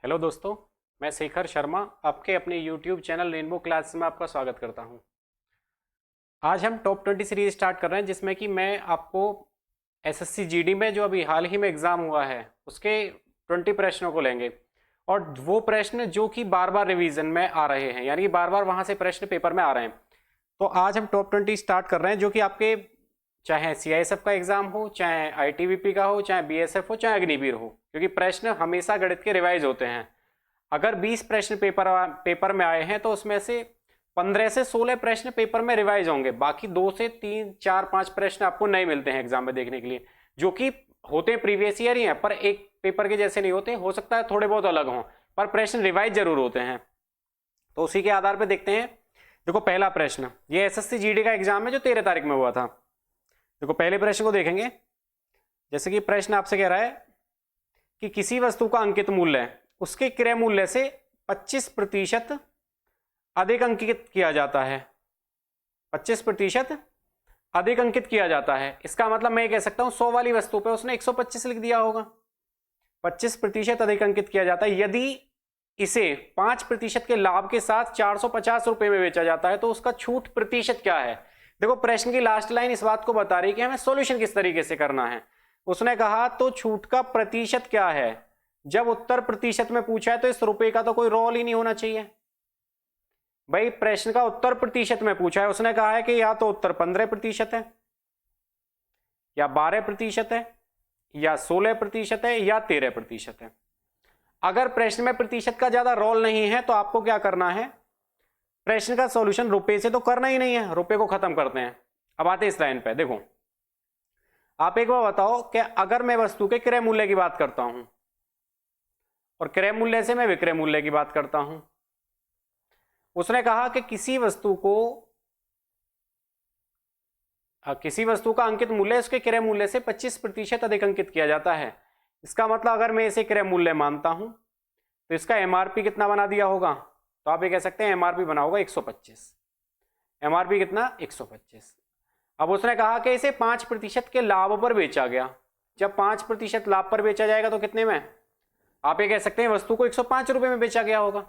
Hello दोस्तों, मैं शेखर शर्मा आपके अपने YouTube चैनल रेनबो क्लास में आपका स्वागत करता हूं। आज हम टॉप 20 सीरीज स्टार्ट कर रहे हैं जिसमें कि मैं आपको एसएससी जीडी में जो अभी हाल ही में एग्ज़ाम हुआ है उसके 20 प्रश्नों को लेंगे और वो प्रश्न जो कि बार बार रिवीजन में आ रहे हैं, यानी कि बार बार वहाँ से प्रश्न पेपर में आ रहे हैं। तो आज हम टॉप 20 स्टार्ट कर रहे हैं जो कि आपके चाहे सीआईएसएफ का एग्जाम हो, चाहे आईटीबीपी का हो, चाहे बीएसएफ हो, चाहे अग्निवीर हो, क्योंकि प्रश्न हमेशा गणित के रिवाइज होते हैं। अगर 20 प्रश्न पेपर में आए हैं तो उसमें से 15 से 16 प्रश्न पेपर में रिवाइज होंगे, बाकी 2 से 3 4 5 प्रश्न आपको नहीं मिलते हैं एग्जाम में देखने के लिए, जो कि होते हैं प्रीवियस ईयर ही हैं पर एक पेपर के जैसे नहीं होते। हो सकता है थोड़े बहुत अलग हों पर प्रश्न रिवाइज जरूर होते हैं। तो उसी के आधार पर देखते हैं। देखो पहला प्रश्न, ये एसएससी जीडी का एग्जाम है जो 13 तारीख में हुआ था। देखो पहले प्रश्न को देखेंगे। जैसे कि प्रश्न आपसे कह रहा है कि किसी वस्तु का अंकित मूल्य उसके क्रय मूल्य से 25% अधिक अंकित किया जाता है। 25% अधिक अंकित किया जाता है, इसका मतलब मैं कह सकता हूं 100 वाली वस्तु पे उसने 125 लिख दिया होगा। 25% अधिक अंकित किया जाता है। यदि इसे 5% के लाभ के साथ 450 रुपए में बेचा जाता है तो उसका छूट प्रतिशत क्या है। देखो प्रश्न की लास्ट लाइन इस बात को बता रही है कि हमें सॉल्यूशन किस तरीके से करना है। उसने कहा तो छूट का प्रतिशत क्या है। जब उत्तर प्रतिशत में पूछा है तो इस रुपए का तो कोई रोल ही नहीं होना चाहिए भाई। प्रश्न का उत्तर प्रतिशत में पूछा है, उसने कहा है कि या तो उत्तर 15% है, या 12% है, या 16% है, या 13% है। अगर प्रश्न में प्रतिशत का ज्यादा रोल नहीं है तो आपको क्या करना है, प्रश्न का सॉल्यूशन रुपए से तो करना ही नहीं है, रुपए को खत्म करते हैं। अब आते इस लाइन पे। देखो आप एक बार बताओ कि अगर मैं वस्तु के क्रय मूल्य की बात करता हूं और क्रय मूल्य से मैं विक्रय मूल्य की बात करता हूं, उसने कहा कि किसी वस्तु का अंकित मूल्य उसके क्रय मूल्य से 25% अधिक अंकित किया जाता है। इसका मतलब अगर मैं इसे क्रय मूल्य मानता हूं तो इसका एमआरपी कितना बना दिया होगा। तो आप ये कह सकते हैं एमआरपी बना होगा 125। एमआरपी कितना 125। अब उसने कहा कि इसे 5% के लाभ पर बेचा गया। जब 5% लाभ पर बेचा जाएगा तो कितने में, आप ये कह सकते हैं वस्तु को 105 रुपए में बेचा गया होगा।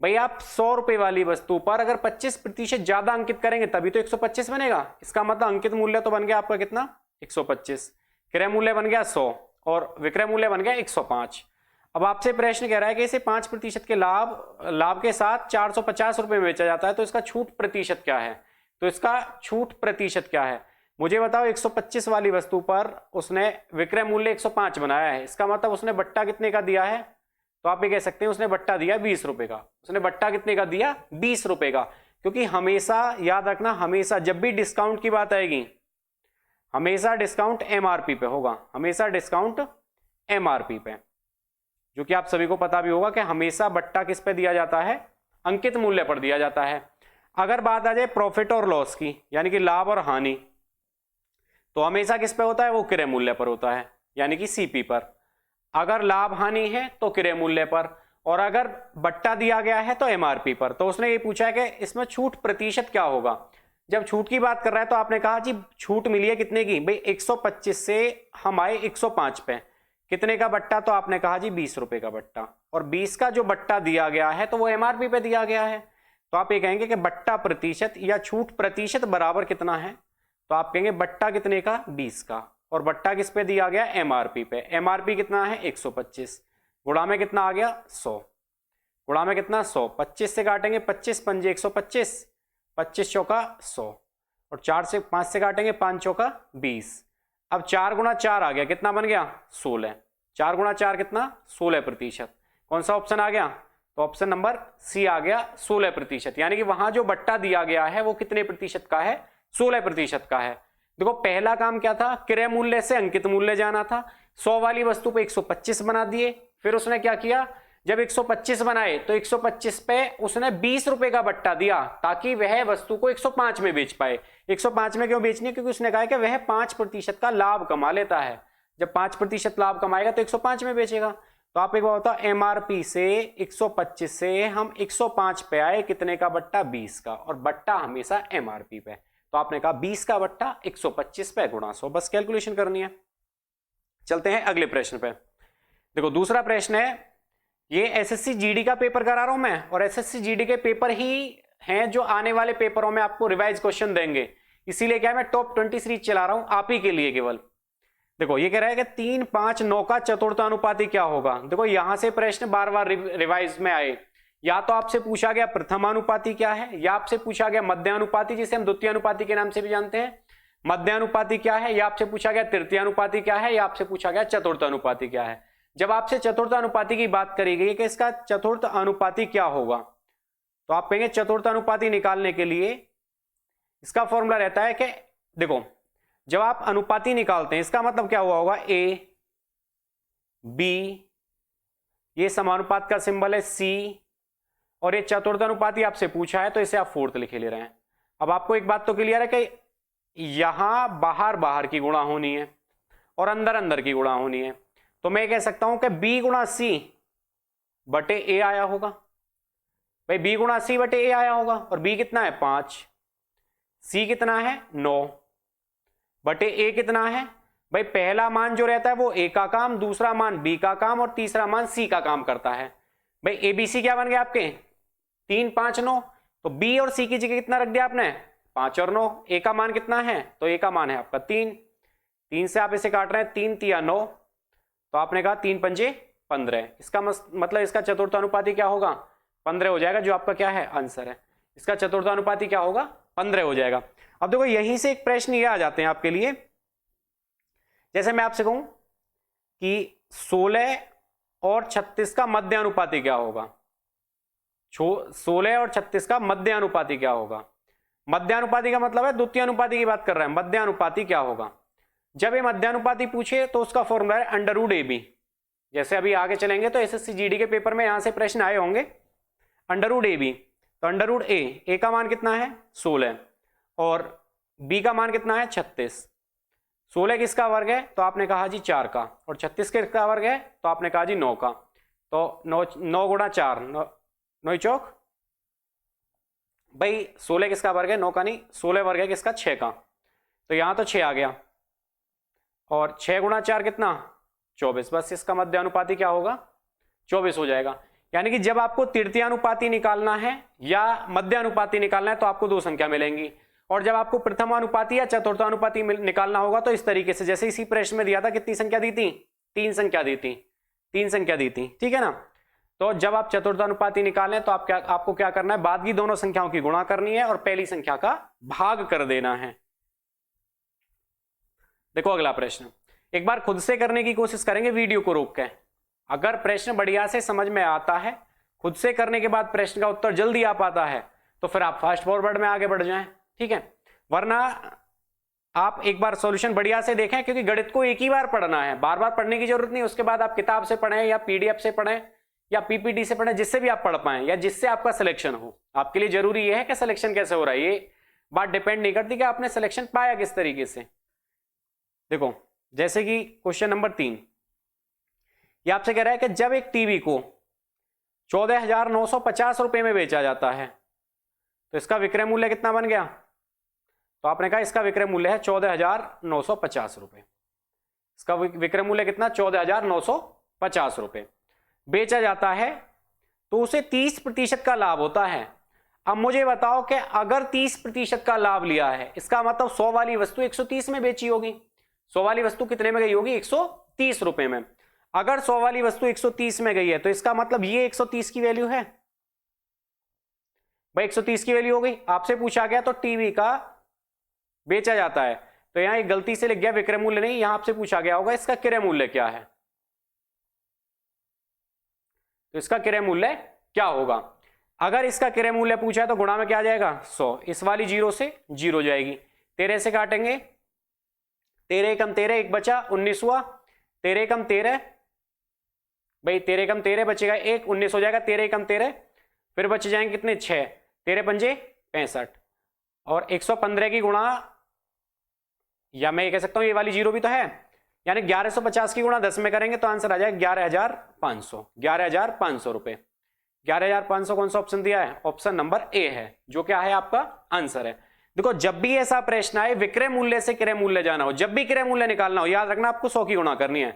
भाई आप 100 रुपए वाली वस्तु पर अगर 25% ज्यादा अंकित करेंगे तभी तो 125 बनेगा। इसका मतलब अंकित मूल्य तो बन गया आपका कितना 125, क्रय मूल्य बन गया 100 और विक्रय मूल्य बन गया 105। अब आपसे प्रश्न कह रहा है कि इसे 5% के लाभ के साथ 450 रुपए में बेचा जाता है तो इसका छूट प्रतिशत क्या है। तो इसका छूट प्रतिशत क्या है मुझे बताओ। 125 वाली वस्तु पर उसने विक्रय मूल्य 105 बनाया है, इसका मतलब उसने बट्टा कितने का दिया है। तो आप ये कह सकते हैं उसने बट्टा दिया 20 रुपए का। उसने बट्टा कितने का दिया 20 रुपए का। क्योंकि हमेशा याद रखना, हमेशा जब भी डिस्काउंट की बात आएगी हमेशा डिस्काउंट एमआरपी पे होगा, हमेशा डिस्काउंट एमआरपी पे, जो कि आप सभी को पता भी होगा कि हमेशा बट्टा किस पे दिया जाता है, अंकित मूल्य पर दिया जाता है। अगर बात आ जाए प्रॉफिट और लॉस की, यानी कि लाभ और हानि, तो हमेशा किस पे होता है, वो क्रय मूल्य पर होता है, यानी कि सीपी पर। अगर लाभ हानि है तो क्रय मूल्य पर, और अगर बट्टा दिया गया है तो एमआरपी पर। तो उसने ये पूछा है कि इसमें छूट प्रतिशत क्या होगा। जब छूट की बात कर रहा है तो आपने कहा जी छूट मिली है कितने की, भाई 125 से हम आए 105 पे, कितने का बट्टा, तो आपने कहा जी 20 रुपए का बट्टा, और 20 का जो बट्टा दिया गया है तो वो एमआरपी पे दिया गया है। तो आप ये कहेंगे कि बट्टा प्रतिशत या छूट प्रतिशत बराबर कितना है। तो आप कहेंगे बट्टा कितने का 20 का, और बट्टा किस पे दिया गया एमआरपी पे। एमआरपी कितना है 125, गुणा में कितना आ गया 100, गुणा में कितना 100, 25 से काटेंगे 25 पंजे 125, 25 चौका 100, और 4 से 5 से काटेंगे 5 चौका 20। अब 4 गुणा 4 आ गया, कितना बन गया 16। 4 गुणा 4 कितना 16%। कौन सा ऑप्शन आ गया, तो ऑप्शन नंबर सी आ गया 16%। यानी कि वहां जो बट्टा दिया गया है वो कितने प्रतिशत का है, 16% का है। देखो पहला काम क्या था, क्रय मूल्य से अंकित मूल्य जाना था। 100 वाली वस्तु पे 125 बना दिए। फिर उसने क्या किया, जब 125 बनाए तो 125 पे उसने 20 रुपए का बट्टा दिया ताकि वह वस्तु को 105 में बेच पाए। 105 में क्यों बेचनी है, क्योंकि उसने कहा कि वह 5% का लाभ कमा लेता है। जब 5% लाभ कमाएगा तो 105 में बेचेगा। तो आप एक बार बताओ, एमआरपी से 125 से हम 105 पे आए, कितने का बट्टा 20 का, और बट्टा हमेशा एमआरपी पे। तो आपने कहा 20 का बट्टा 125 पे गुणा 100, बस कैलकुलेशन करनी है। चलते हैं अगले प्रश्न पे। देखो दूसरा प्रश्न है ये एसएससी जीडी का पेपर करा रहा हूं मैं, और एसएससी जीडी के पेपर ही हैं जो आने वाले पेपरों में आपको रिवाइज क्वेश्चन देंगे, इसीलिए क्या मैं टॉप 20 सीरीज चला रहा हूं आप ही के लिए केवल। देखो ये कह रहा है कि 3, 5, 9 का चतुर्थानुपाती क्या होगा। देखो यहां से प्रश्न बार बार रिवाइज में आए, या तो आपसे पूछा गया प्रथमानुपाती क्या है, या आपसे पूछा गया मध्यानुपाती जिसे हम द्वितीयानुपाती के नाम से भी जानते हैं, मध्यानुपाती क्या है, या आपसे पूछा गया तृतीयानुपाती क्या है, या आपसे पूछा गया चतुर्थानुपाती क्या है। जब आपसे चतुर्थानुपाती की बात करी गई कि इसका चतुर्थ अनुपाती क्या होगा, तो आप कहेंगे चतुर्थानुपाती निकालने के लिए इसका फॉर्मूला रहता है कि देखो जब आप अनुपाती निकालते हैं इसका मतलब क्या हुआ होगा, ए बी, ये समानुपात का सिंबल है सी, और ये चतुर्थानुपाती आपसे पूछा है तो इसे आप फोर्थ लिखे ले रहे हैं। अब आपको एक बात तो क्लियर है कि यहां बाहर बाहर की गुणा होनी है और अंदर अंदर की गुणा होनी है, तो मैं कह सकता हूं कि बी गुणा सी बटे ए आया होगा। भाई बी गुणा सी बटे ए आया होगा, और बी कितना है 5, सी कितना है 9, बटे ए कितना है, भाई पहला मान जो रहता है वो ए का काम, दूसरा मान बी का काम, और तीसरा मान सी का काम करता है। भाई ए बी सी क्या बन गया आपके 3, 5, 9, तो बी और सी की जगह कितना रख दिया आपने 5 और 9। ए का मान कितना है, तो ए का मान है आपका 3, 3 से आप इसे काट रहे हैं 3 तिया 9, तो आपने कहा 3 पंजे 15। इसका मतलब इसका चतुर्थानुपाती क्या होगा 15 हो जाएगा, जो आपका क्या है आंसर है। इसका चतुर्थानुपाती क्या होगा 15 हो जाएगा। अब देखो यहीं से एक प्रश्न ये आ जाते हैं आपके लिए, जैसे मैं आपसे कहूं कि 16 और 36 का मध्यानुपाती क्या होगा, 16 और 36 का मध्यानुपाती क्या होगा। मध्यानुपाती का मतलब है द्वितीय अनुपाती की बात कर रहे हैं, मध्यानुपाती क्या होगा। जब ये मध्यानुपाती पूछे तो उसका फॉर्मूला है अंडररूट ए बी। जैसे अभी आगे चलेंगे तो एसएससी जीडी के पेपर में यहां से प्रश्न आए होंगे अंडररूट ए बी, तो अंडररूट ए का मान कितना है 16 और बी का मान कितना है 36। 16 किसका वर्ग है, तो आपने कहा जी 4 का, और 36 किसका वर्ग है, तो आपने कहा जी 9 का। तो 9 गुणा 4 9 चौक, भाई 16 किसका वर्ग है 9 का नहीं, 16 वर्ग है किसका 6 का, तो यहां तो 6 आ गया, और 6 गुणा 4 कितना 24। बस इसका मध्यानुपाती क्या होगा 24 हो जाएगा। यानी कि जब आपको तृतीयानुपाती निकालना है या मध्यानुपाती निकालना है तो आपको 2 संख्या मिलेंगी, और जब आपको प्रथमानुपाती या चतुर्थानुपाती निकालना होगा तो इस तरीके से, जैसे इसी प्रश्न में दिया था कितनी संख्या दी थी 3 संख्या दी थी, 3 संख्या दी थी, ठीक है ना। तो जब आप चतुर्थानुपाती निकालें तो आपको क्या करना है, बाद की दोनों संख्याओं की गुणा करनी है और पहली संख्या का भाग कर देना है। देखो अगला प्रश्न एक बार खुद से करने की कोशिश करेंगे वीडियो को रोक के। अगर प्रश्न बढ़िया से समझ में आता है, खुद से करने के बाद प्रश्न का उत्तर जल्दी आ पाता है, तो फिर आप फास्ट फॉरवर्ड में आगे बढ़ जाएं, ठीक है। वरना आप एक बार सॉल्यूशन बढ़िया से देखें, क्योंकि गणित को एक ही बार पढ़ना है, बार बार पढ़ने की जरूरत नहीं। उसके बाद आप किताब से पढ़ें या पीडीएफ से पढ़ें या पीपीटी से पढ़ें, जिससे भी आप पढ़ पाएं या जिससे आपका सिलेक्शन हो। आपके लिए जरूरी यह है कि सिलेक्शन कैसे हो रहा है, ये बात डिपेंड नहीं करती कि आपने सिलेक्शन पाया किस तरीके से। देखो जैसे कि क्वेश्चन नंबर 3, ये आपसे कह रहा है कि जब एक टीवी को 14,950 रुपए में बेचा जाता है तो इसका विक्रय मूल्य कितना बन गया, तो आपने कहा इसका विक्रय मूल्य है 14,950 रुपए। इसका विक्रय मूल्य कितना 14,950 रुपए बेचा जाता है, तो उसे 30% का लाभ होता है। अब मुझे बताओ कि अगर 30% का लाभ लिया है, इसका मतलब 100 वाली वस्तु 130 में बेची होगी। 100 वाली वस्तु कितने में गई होगी 130 रुपए में। अगर 100 वाली वस्तु 130 में गई है तो इसका मतलब ये 130 की वैल्यू है, भाई 130 की वैल्यू हो गई। आपसे पूछा गया तो टीवी का बेचा जाता है, तो यहां एक गलती से लिख गया विक्रय मूल्य नहीं, यहां आपसे पूछा गया होगा इसका क्रय मूल्य क्या है। तो इसका क्रय मूल्य क्या होगा, अगर इसका क्रय मूल्य पूछा है तो गुणा में क्या आ जाएगा 100, इस वाली 0 से 0 जाएगी, 13 से काटेंगे, 13 कम 13 1 बचा 19 हुआ, 13 कम 13, भाई 13 कम 13 बचेगा 1, 19 हो जाएगा, 13 कम 13 फिर बच जाएंगे कितने 6, 13 पंजे 65, और 115 की गुणा, या मैं ये कह सकता हूं ये वाली 0 भी तो है, यानी 1150 की गुणा 10 में करेंगे तो आंसर आ जाएगा 11,500, 11,500 रुपए। 11,500 कौन सा ऑप्शन दिया है, ऑप्शन नंबर ए है, जो क्या है आपका आंसर है। देखो जब भी ऐसा प्रश्न आए विक्रय मूल्य से क्रय मूल्य जाना हो, जब भी क्रय मूल्य निकालना हो, याद रखना आपको 100 की गुणा करनी है।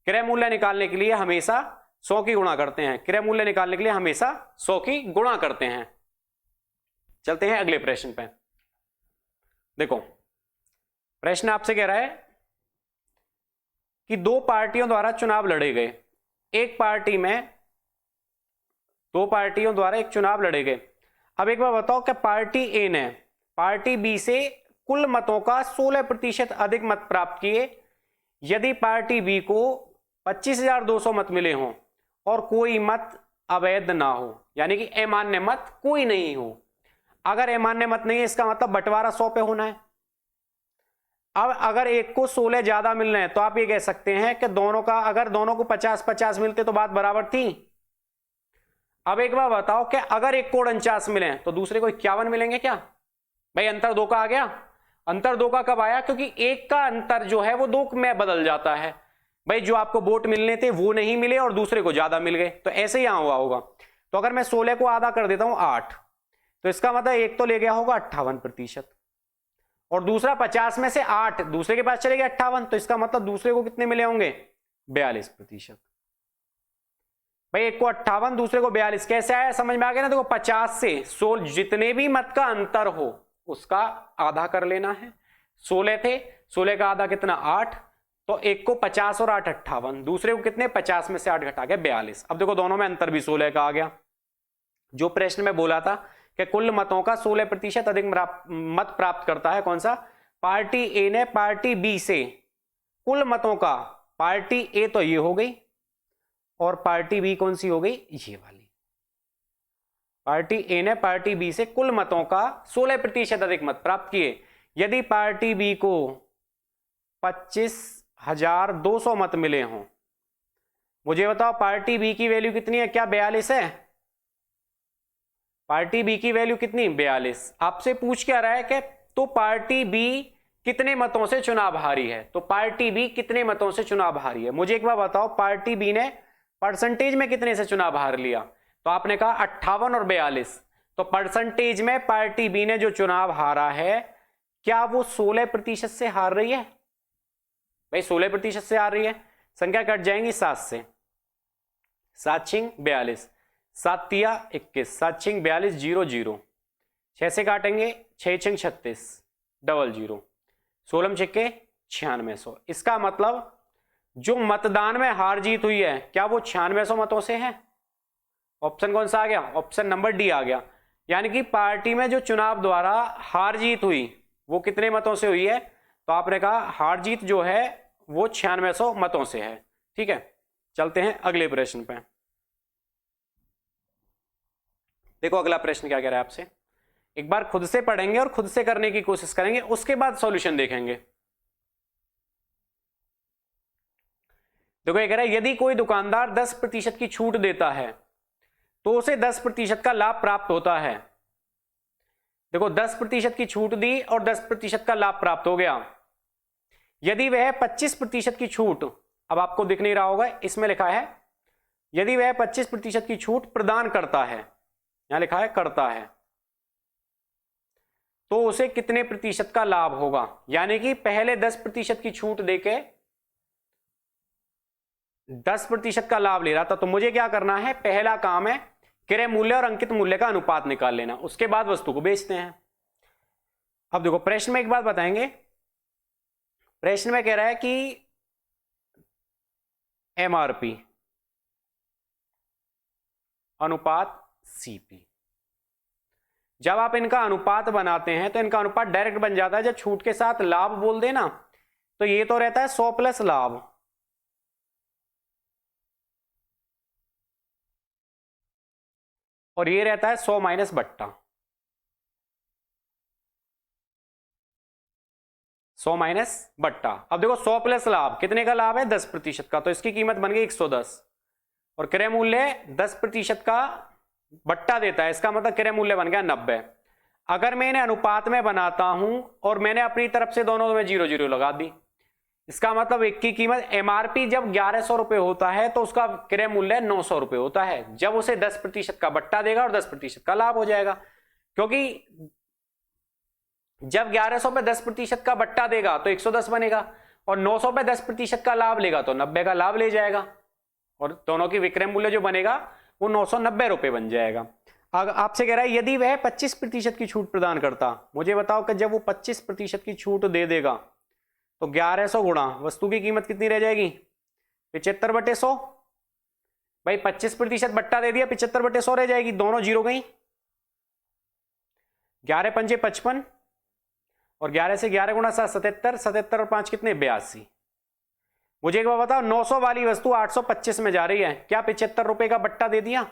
क्रय मूल्य निकालने के लिए हमेशा 100 की गुणा करते हैं। क्रय मूल्य निकालने के लिए हमेशा 100 की गुणा करते हैं। चलते हैं अगले प्रश्न पे। देखो प्रश्न आपसे कह रहा है कि दो पार्टियों द्वारा चुनाव लड़े गए। एक पार्टी में दो पार्टियों द्वारा एक चुनाव लड़े गए। अब एक बार बताओ कि पार्टी ए ने पार्टी बी से कुल मतों का 16% अधिक मत प्राप्त किए। यदि पार्टी बी को 25,200 मत मिले हों और कोई मत अवैध ना हो, यानी कि अमान्य मत कोई नहीं हो। अगर अमान्य मत नहीं है इसका मतलब बंटवारा 100 पे होना है। अब अगर एक को 16 ज्यादा मिल रहे हैं तो आप ये कह सकते हैं कि दोनों का, अगर दोनों को 50-50 मिलते तो बात बराबर थी। अब एक बार बताओ कि अगर एक को 49 मिले तो दूसरे को 51 मिलेंगे क्या? भाई अंतर 2 का आ गया। अंतर 2 का कब आया? क्योंकि एक का अंतर जो है वो 2 में बदल जाता है। भाई जो आपको वोट मिलने थे वो नहीं मिले और दूसरे को ज्यादा मिल गए, तो ऐसे ही यहां हुआ होगा। तो अगर मैं 16 को आधा कर देता हूं 8, तो इसका मतलब एक तो ले गया होगा 58% और दूसरा 50 में से 8 दूसरे के पास चले गए 58, तो इसका मतलब दूसरे को कितने मिले होंगे? 42%। भाई एक को 58 दूसरे को 42, कैसे आया समझ में आ गया ना? देखो 50 से 16 जितने भी मत का अंतर हो उसका आधा कर लेना है। 16 थे, 16 का आधा कितना? 8, तो एक को 50 और 8 58, दूसरे को कितने? 50 में से 8 घटा गया 42। अब देखो दोनों में अंतर भी 16 का आ गया। जो प्रश्न में बोला था कि कुल मतों का 16% अधिक मत प्राप्त करता है, कौन सा? पार्टी ए ने पार्टी बी से कुल मतों का, पार्टी ए तो ये हो गई और पार्टी बी कौन सी हो गई? ये वाली। पार्टी ए ने पार्टी बी से कुल मतों का 16% अधिक मत प्राप्त किए। यदि पार्टी बी को 25,200 मत मिले हों, मुझे बताओ पार्टी बी की वैल्यू कितनी है? क्या 42 है? पार्टी बी की वैल्यू कितनी? 42। आपसे पूछ क्या रहा है कि तो पार्टी बी कितने मतों से चुनाव हारी है? तो पार्टी बी कितने मतों से चुनाव हारी है? मुझे एक बार बताओ पार्टी बी ने परसेंटेज में कितने से चुनाव हार लिया? तो आपने कहा 58 और 42, तो परसेंटेज में पार्टी बी ने जो चुनाव हारा है क्या वो 16% से हार रही है? भाई 16% से हार रही है। संख्या कट जाएंगी 7 से, 7 छिंग 42, 7 तिया 21, 7 छिंग 42, 0 0, 6 से काटेंगे 6 छिंग 36, 0 0, 16 छिक्के 9600। इसका मतलब जो मतदान में हार जीत हुई है क्या वो 9600 मतों से है? ऑप्शन कौन सा आ गया? ऑप्शन नंबर डी आ गया। यानी कि पार्टी में जो चुनाव द्वारा हार जीत हुई वो कितने मतों से हुई है? तो आपने कहा हार जीत जो है वो 9600 मतों से है। ठीक है, चलते हैं अगले प्रश्न पे। देखो अगला प्रश्न क्या कह रहा है आपसे। एक बार खुद से पढ़ेंगे और खुद से करने की कोशिश करेंगे, उसके बाद सॉल्यूशन देखेंगे। देखो ये कह रहा है यदि कोई दुकानदार 10% की छूट देता है तो उसे 10% का लाभ प्राप्त होता है। देखो 10% की छूट दी और 10% का लाभ प्राप्त हो गया। यदि वह 25% की छूट, अब आपको दिख नहीं रहा होगा, इसमें लिखा है यदि वह 25% की छूट प्रदान करता है, यहां लिखा है करता है, तो उसे कितने प्रतिशत का लाभ होगा? यानी कि पहले 10% की छूट देके 10% का लाभ ले रहा था, तो मुझे क्या करना है? पहला काम है क्रय मूल्य और अंकित मूल्य का अनुपात निकाल लेना, उसके बाद वस्तु को बेचते हैं। अब देखो प्रश्न में एक बात बताएंगे। प्रश्न में कह रहा है कि एमआरपी अनुपात सीपी, जब आप इनका अनुपात बनाते हैं तो इनका अनुपात डायरेक्ट बन जाता है। जब छूट के साथ लाभ बोल देना तो ये तो रहता है 100 प्लस लाभ, और ये रहता है 100 माइनस बट्टा, 100 माइनस बट्टा। अब देखो 100 प्लस लाभ कितने का लाभ है? 10% का, तो इसकी कीमत बन गई 110, और क्रय मूल्य 10% का बट्टा देता है, इसका मतलब क्रय मूल्य बन गया 90। अगर मैं इन्हें अनुपात में बनाता हूं और मैंने अपनी तरफ से दोनों में 0 0 लगा दी, इसका मतलब एक की कीमत एमआरपी जब 1100 रुपए होता है तो उसका क्रय मूल्य 900 रुपए होता है, जब उसे 10% का बट्टा देगा और 10% का लाभ हो जाएगा। क्योंकि जब 1100 पे 10% का बट्टा देगा तो 110 बनेगा, और 900 पे 10% का लाभ लेगा तो 90 का लाभ ले जाएगा। और दोनों की विक्रय मूल्य जो बनेगा वो 990 रुपए बन जाएगा। आपसे कह रहा है यदि वह 25% की छूट प्रदान करता, मुझे बताओ कि जब वो 25% की छूट दे देगा तो 1100 गुणा वस्तु की कीमत कितनी रह जाएगी, 75/100। भाई 25% बट्टा दे दिया, 75/100 रह जाएगी, दोनों जीरो गई। 11 पंजे 55 और 11 से 11 गुणा 7 77, 77 और 5 कितने 82। मुझे एक बार बताओ 900 वाली वस्तु 825 में जा रही है, क्या 75 रुपए का बट्टा दे दिया?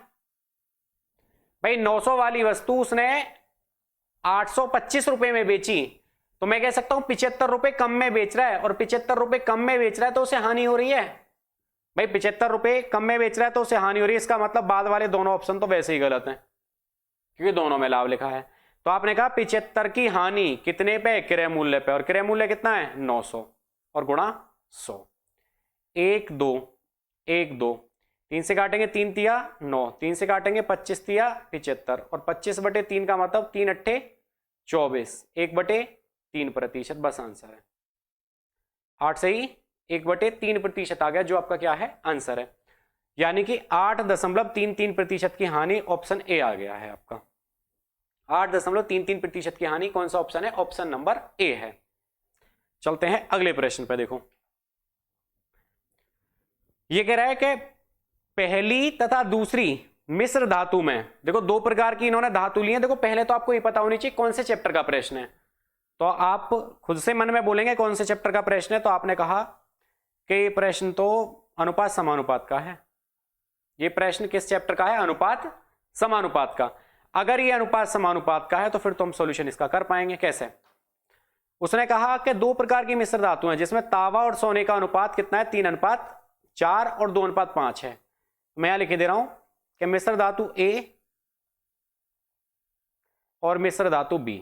भाई 900 वाली वस्तु उसने 825 रुपए में बेची, तो मैं कह सकता हूं 75 रुपए कम में बेच रहा है, और 75 रुपए कम में बेच रहा है तो उसे हानि हो रही है। भाई 75 रुपए कम में बेच रहा है तो उसे हानि हो रही है, इसका मतलब बाद वाले दोनों ऑप्शन तो वैसे ही गलत हैं क्योंकि दोनों में लाभ लिखा है। तो आपने कहा 75 की हानि कितने पे, क्रय मूल्य पे, और क्रय मूल्य कितना है 900 और गुणा 100। 1 2 1 2 3 से काटेंगे 3 तिया 9, 3 से काटेंगे 25 तिया 75, और 25/3 का मतलब 3 अट्ठे 24, 1/3%। बस आंसर है 8 से ही 1/3% आ गया, जो आपका क्या है आंसर है। यानी कि 8.33% की हानि, ऑप्शन ए आ गया है आपका। 8.33% की हानि कौन सा ऑप्शन है, ऑप्शन नंबर ए है। चलते हैं अगले प्रश्न पे। देखो ये कह रहा है कि पहली तथा दूसरी मिश्र धातु में, देखो दो प्रकार की इन्होंने धातु ली है। देखो पहले तो आपको ये पता होनी चाहिए कौन से चैप्टर का प्रश्न है, तो आप खुद से मन में बोलेंगे कौन से चैप्टर का प्रश्न है। तो आपने कहा कि ये प्रश्न तो अनुपात समानुपात का है। ये प्रश्न किस चैप्टर का है, अनुपात समानुपात का। अगर ये अनुपात समानुपात का है तो फिर तो हम सॉल्यूशन इसका कर पाएंगे। कैसे? उसने कहा कि दो प्रकार की मिश्र धातु हैं जिसमें तांबा और सोने का अनुपात कितना है, 3:4 और 2:5 है। मैं यहां लिख दे रहा हूं कि मिश्र धातु ए और मिश्र धातु बी।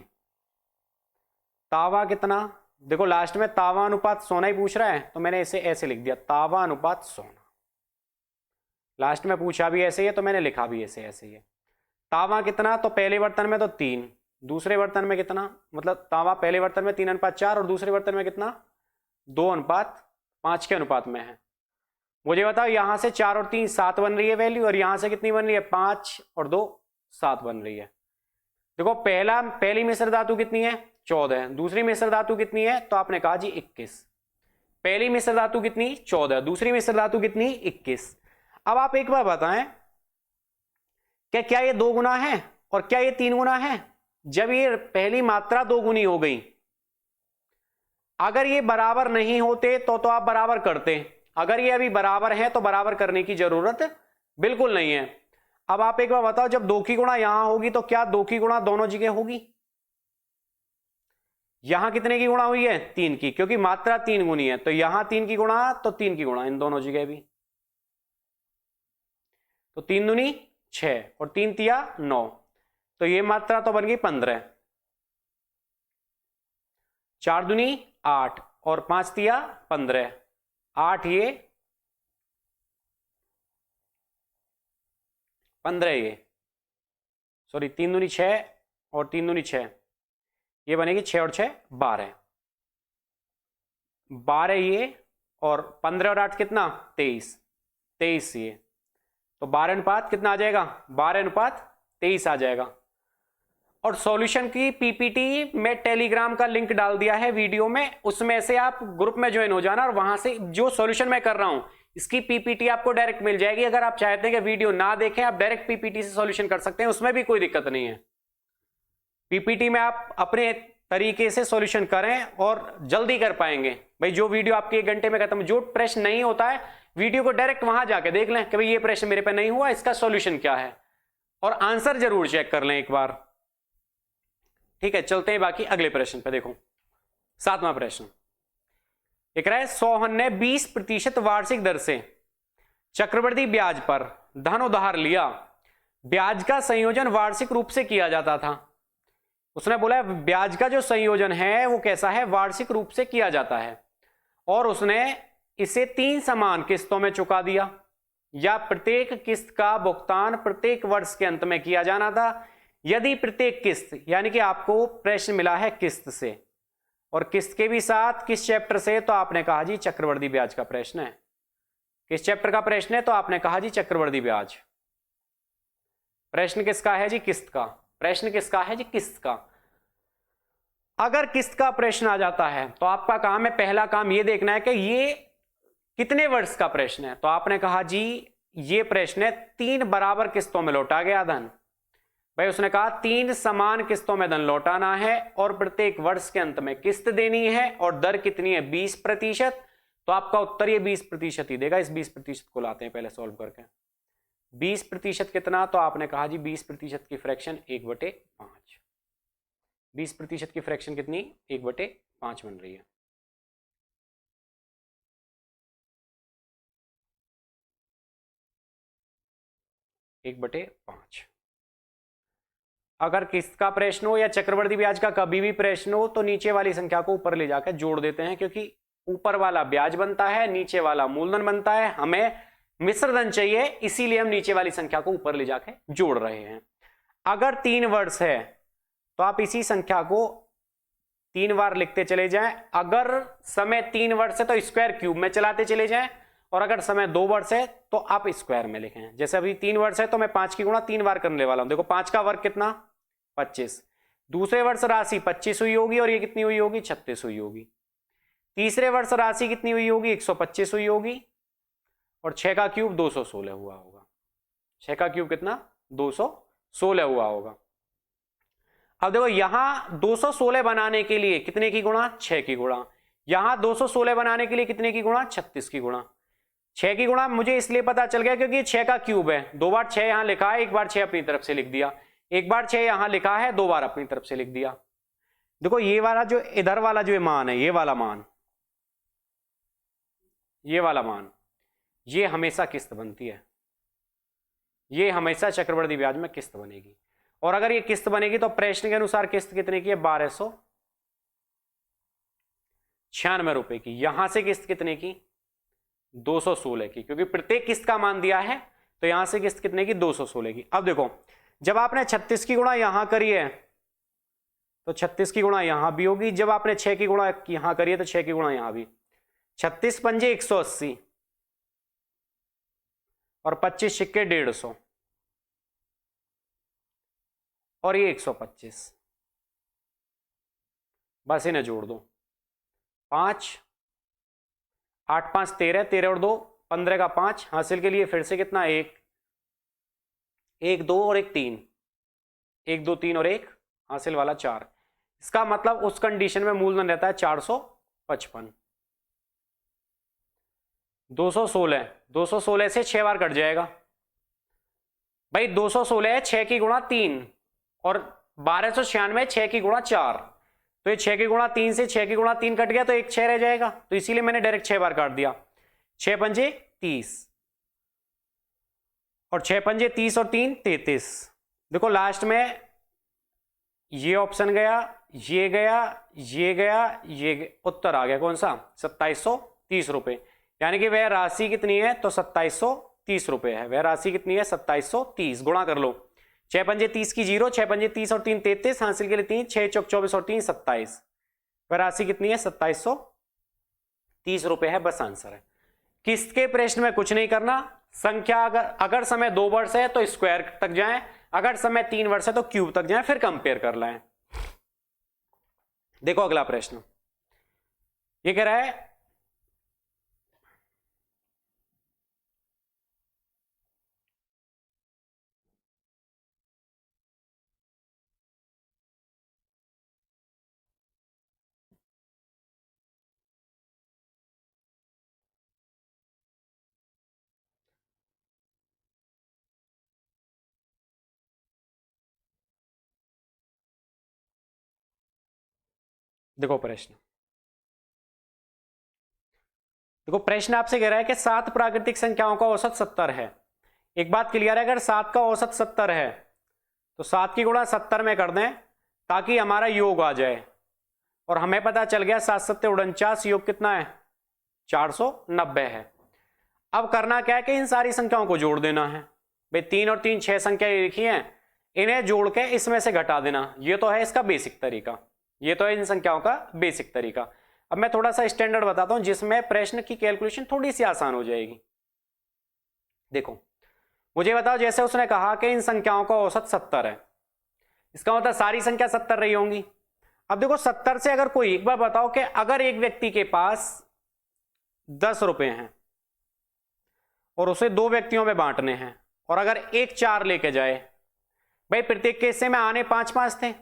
तांबा कितना, देखो लास्ट में तांबा अनुपात सोना ही पूछ रहा है तो मैंने इसे ऐसे लिख दिया, तांबा अनुपात सोना। लास्ट में पूछा भी ऐसे ही है तो मैंने लिखा भी ऐसे ही है। तांबा कितना, तो पहले बर्तन में तो 3, दूसरे बर्तन में कितना, मतलब तांबा पहले बर्तन में 3:4 और दूसरे बर्तन में कितना 2:5 के अनुपात में है। मुझे बताओ यहां से 4 और 3 7 बन रही है वैल्यू, और यहां से कितनी बन रही है 5 और 2 7 बन रही है। देखो पहली मिश्र धातु कितनी है 14, दूसरी मिश्र धातु कितनी है, तो आपने कहा जी 21। पहली मिश्र धातु कितनी 14, दूसरी मिश्र धातु कितनी 21। अब आप एक बार बताएं कि क्या ये 2 गुना है और क्या ये 3 गुना है? जब ये पहली मात्रा 2 गुनी हो गई, अगर ये बराबर नहीं होते तो आप बराबर करते। अगर ये अभी बराबर है तो बराबर करने की जरूरत बिल्कुल नहीं है। अब आप एक बार बताओ जब 2 की गुणा यहां होगी तो क्या 2 की गुणा दोनों जगह होगी? यहां कितने की गुणा हुई है 3 की, क्योंकि मात्रा 3 गुनी है। तो यहां 3 की गुणा तो 3 की गुणा इन दोनों जगह भी, तो 3 दूनी 6 और 3 तिया 9, तो ये मात्रा तो बन गई 15, 4 दूनी 8 और 5 तिया 15, 8 ये 15 ये, सॉरी 3 दूनी 6 और 3 दूनी 6, ये बनेगी 6 और 6 12, 12 ये और 15 और 8 कितना 23, 23 ये, तो 12 अनुपात कितना आ जाएगा 12:23 आ जाएगा। और सॉल्यूशन की पीपीटी में टेलीग्राम का लिंक डाल दिया है वीडियो में, उसमें से आप ग्रुप में ज्वाइन हो जाना और वहां से जो सॉल्यूशन मैं कर रहा हूं इसकी पीपीटी आपको डायरेक्ट मिल जाएगी। अगर आप चाहते हैं कि वीडियो ना देखें, आप डायरेक्ट पीपीटी से सॉल्यूशन कर सकते हैं, उसमें भी कोई दिक्कत नहीं है। पीपीटी में आप अपने तरीके से सॉल्यूशन करें और जल्दी कर पाएंगे। भाई जो वीडियो आपके 1 घंटे में खत्म, जो प्रश्न नहीं होता है वीडियो को डायरेक्ट वहां जाके देख लें कि भाई ये प्रश्न मेरे पे नहीं हुआ, इसका सॉल्यूशन क्या है, और आंसर जरूर चेक कर लें एक बार। ठीक है, चलते हैं बाकी अगले प्रश्न पे। देखो 7वां प्रश्न एक रहा है, सोहन ने 20% वार्षिक दर से चक्रवृद्धि ब्याज पर धन उधार लिया। ब्याज का संयोजन वार्षिक रूप से किया जाता था। उसने बोला ब्याज का जो संयोजन है वो कैसा है, वार्षिक रूप से किया जाता है, और उसने इसे 3 समान किस्तों में चुका दिया, या प्रत्येक किस्त का भुगतान प्रत्येक वर्ष के अंत में किया जाना था। यदि प्रत्येक किस्त, यानी कि आपको प्रश्न मिला है किस्त से, और किस्त के भी साथ किस चैप्टर से, तो आपने कहा जी चक्रवृद्धि ब्याज का प्रश्न है। किस चैप्टर का प्रश्न है? तो आपने कहा जी चक्रवृद्धि ब्याज। प्रश्न किसका है जी? किस्त का। प्रश्न किसका है जी? किस्त का। अगर किस्त का प्रश्न आ जाता है तो आपका काम है, पहला काम ये देखना है कि ये कितने वर्ष का प्रश्न है। तो आपने कहा जी ये प्रश्न है 3 बराबर किस्तों में लौटा गया धन। भाई उसने कहा 3 समान किस्तों में धन लौटाना है और प्रत्येक वर्ष के अंत में किस्त देनी है और दर कितनी है? 20%। तो आपका उत्तर ये 20% ही देगा। इस 20% को लाते हैं पहले सॉल्व करके। 20% कितना? तो आपने कहा जी 20% की फ्रैक्शन 1/5। 20% की फ्रैक्शन कितनी? 1/5 बन रही है। एक बटे 5। अगर किस्त का प्रश्न हो या चक्रवृद्धि ब्याज का कभी भी प्रश्न हो तो नीचे वाली संख्या को ऊपर ले जाकर जोड़ देते हैं, क्योंकि ऊपर वाला ब्याज बनता है, नीचे वाला मूलधन बनता है। हमें मिश्र धन चाहिए, इसीलिए हम नीचे वाली संख्या को ऊपर ले जाकर जोड़ रहे हैं। अगर 3 वर्ष है तो आप इसी संख्या को 3 बार लिखते चले जाएं। अगर समय 3 वर्ष है तो स्क्वायर क्यूब में चलाते चले जाएं, और अगर समय 2 वर्ष है तो आप स्क्वायर में लिखें। जैसे अभी 3 वर्ष है तो मैं 5 की गुणा 3 बार करने वाला हूं। देखो 5 का वर्ग कितना? 25। दूसरे वर्ष राशि 25 हुई होगी और ये कितनी हुई होगी? 36 हुई होगी। तीसरे वर्ष राशि कितनी हुई होगी? 125 हुई होगी। और 6 का क्यूब 216 हुआ होगा। 6 का क्यूब कितना? 216 हुआ होगा। अब देखो यहां 216 बनाने के लिए कितने की गुणा? 6 की गुणा। यहां 216 बनाने के लिए कितने की गुणा? 36 की गुणा। 6 की गुणा मुझे इसलिए पता चल गया क्योंकि 6 का क्यूब है। 2 बार 6 यहां लिखा है, 1 बार 6 अपनी तरफ से लिख दिया। 1 बार 6 यहां लिखा है, 2 बार अपनी तरफ से लिख दिया। देखो ये वाला जो इधर वाला जो मान है, ये वाला मान, ये वाला मान, ये हमेशा किस्त बनती है। ये हमेशा चक्रवृद्धि ब्याज में किस्त बनेगी। और अगर ये किस्त बनेगी तो प्रश्न के अनुसार किस्त कितने की है? 1296 रुपए की। यहां से किस्त कितने की? 216 की, क्योंकि प्रत्येक किस्त का मान दिया है। तो यहां से किस्त कितने की? 216 की। अब देखो जब आपने 36 की गुणा यहां करी है तो 36 की गुणा यहां भी होगी। जब आपने 6 की गुणा यहां करी है तो 6 की गुणा यहां भी। 36 पंजे 180 और 25 सिक्के 150 और ये 125। बस इन्हें जोड़ दो। 5 8 5 13, 13 और 2 15 का 5 हासिल के लिए फिर से कितना? 1 1 2 और 1 3, 1 2 3 और 1 हासिल वाला 4। इसका मतलब उस कंडीशन में मूलधन रहता है 455। 216 से 6 बार कट जाएगा भाई। 216 है 6 की गुणा 3 और 1296 6 की गुणा 4। तो ये 6 की गुणा 3 से 6 की गुणा 3 कट गया तो एक 6 रह जाएगा। तो इसीलिए मैंने डायरेक्ट 6 बार काट दिया। 6 पंजे 30 और 6 पंजे 30 और 3 33। देखो लास्ट में ये ऑप्शन गया, ये गया, ये गया, ये गया। उत्तर आ गया कौन सा? 2730 रुपए। यानी कि वह राशि कितनी है? तो 2730 रुपए है। वह राशि कितनी है? 2730। गुणा कर लो। 6 पंजे 30 की 0, 6 पंजे 30 और 3 33 हासिल के लिए 3, 6 चौक 24 और 3 27। वह राशि कितनी है? 2730 रुपए है। बस आंसर है। किस्त के प्रश्न में कुछ नहीं करना। संख्या अगर समय 2 वर्ष है तो स्क्वायर तक जाएं, अगर समय 3 वर्ष है तो क्यूब तक जाएं, फिर कंपेयर कर लाएं। देखो अगला प्रश्न ये कह रहा है देखो प्रश्न आपसे कह रहा है कि 7 प्राकृतिक संख्याओं का औसत 70 है। एक बात क्लियर है, अगर 7 का औसत 70 है तो 7 की गुणा 70 में कर दें ताकि हमारा योग आ जाए। और हमें पता चल गया 7 7 49, योग कितना है? 490 है। अब करना क्या है कि इन सारी संख्याओं को जोड़ देना है। भाई 3 और 3 6 संख्याएं लिखी हैं, इन्हें जोड़ के इसमें से घटा देना। ये तो है इसका बेसिक तरीका, ये तो है इन संख्याओं का बेसिक तरीका। अब मैं थोड़ा सा स्टैंडर्ड बताता हूं जिसमें प्रश्न की कैलकुलेशन थोड़ी सी आसान हो जाएगी। देखो मुझे बताओ, जैसे उसने कहा कि इन संख्याओं का औसत 70 है, इसका मतलब सारी संख्या 70 रही होंगी। अब देखो 70 से अगर कोई, एक बार बताओ कि अगर एक व्यक्ति के पास 10 रुपए हैं और उसे 2 व्यक्तियों में बांटने हैं, और अगर एक 4 लेके जाए, भाई प्रत्येक के हिस्से में आने 5-5 थे,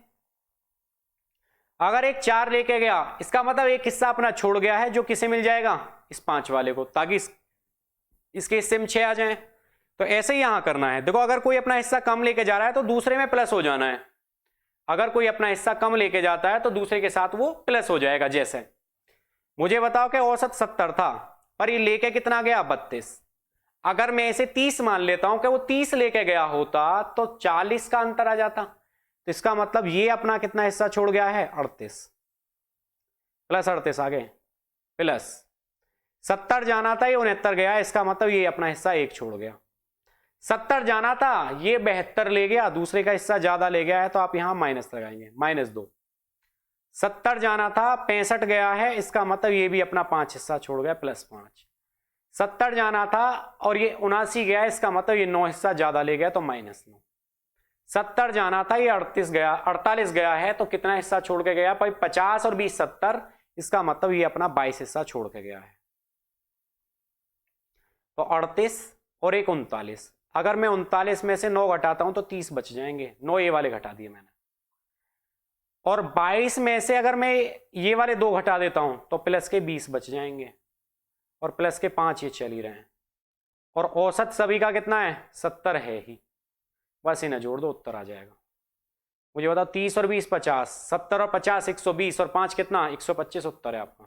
अगर एक 4 लेके गया इसका मतलब एक हिस्सा अपना छोड़ गया है, जो किसे मिल जाएगा, इस 5 वाले को, ताकि इसके हिस्से में 6 आ जाए। तो ऐसे ही यहां करना है। देखो अगर कोई अपना हिस्सा कम लेके जा रहा है तो दूसरे में प्लस हो जाना है, अगर कोई अपना हिस्सा कम लेके जाता है तो दूसरे के साथ वो प्लस हो जाएगा। जैसे मुझे बताओ कि औसत 70 था पर ये लेके कितना गया, 32। अगर मैं इसे 30 मान लेता हूं कि वो 30 लेके गया होता तो 40 का अंतर आ जाता। तो इसका मतलब ये अपना कितना हिस्सा छोड़ गया है, 38 प्लस 38 आ गए, प्लस 70 जाना था, ये 69 गया, इसका मतलब ये अपना हिस्सा 1 छोड़ गया। 70 जाना था, ये 72 ले गया, दूसरे का हिस्सा ज्यादा ले गया है, तो आप यहां माइनस लगाएंगे, -2। 70 जाना था, 65 गया है, इसका मतलब ये भी अपना 5 हिस्सा छोड़ गया, +5। 70 जाना था और ये 79 गया, इसका मतलब ये 9 हिस्सा ज्यादा ले गया, तो -9। 70 जाना था, ये 48 गया है, तो कितना हिस्सा छोड़ के गया भाई, 50 और 20 70, इसका मतलब ये अपना 22 हिस्सा छोड़ के गया है। तो 38 और एक 39, अगर मैं 39 में से 9 घटाता हूं तो 30 बच जाएंगे, 9 ये वाले घटा दिए मैंने। और 22 में से अगर मैं ये वाले 2 घटा देता हूं तो प्लस के 20 बच जाएंगे, और प्लस के 5 ये चल ही रहे हैं। और औसत सभी का कितना है, 70 है ही, बस इन्हें जोड़ दो, उत्तर आ जाएगा। मुझे बताओ 30 और 20 50, 70 और 50 120, और 5 कितना, 125, उत्तर है आपका।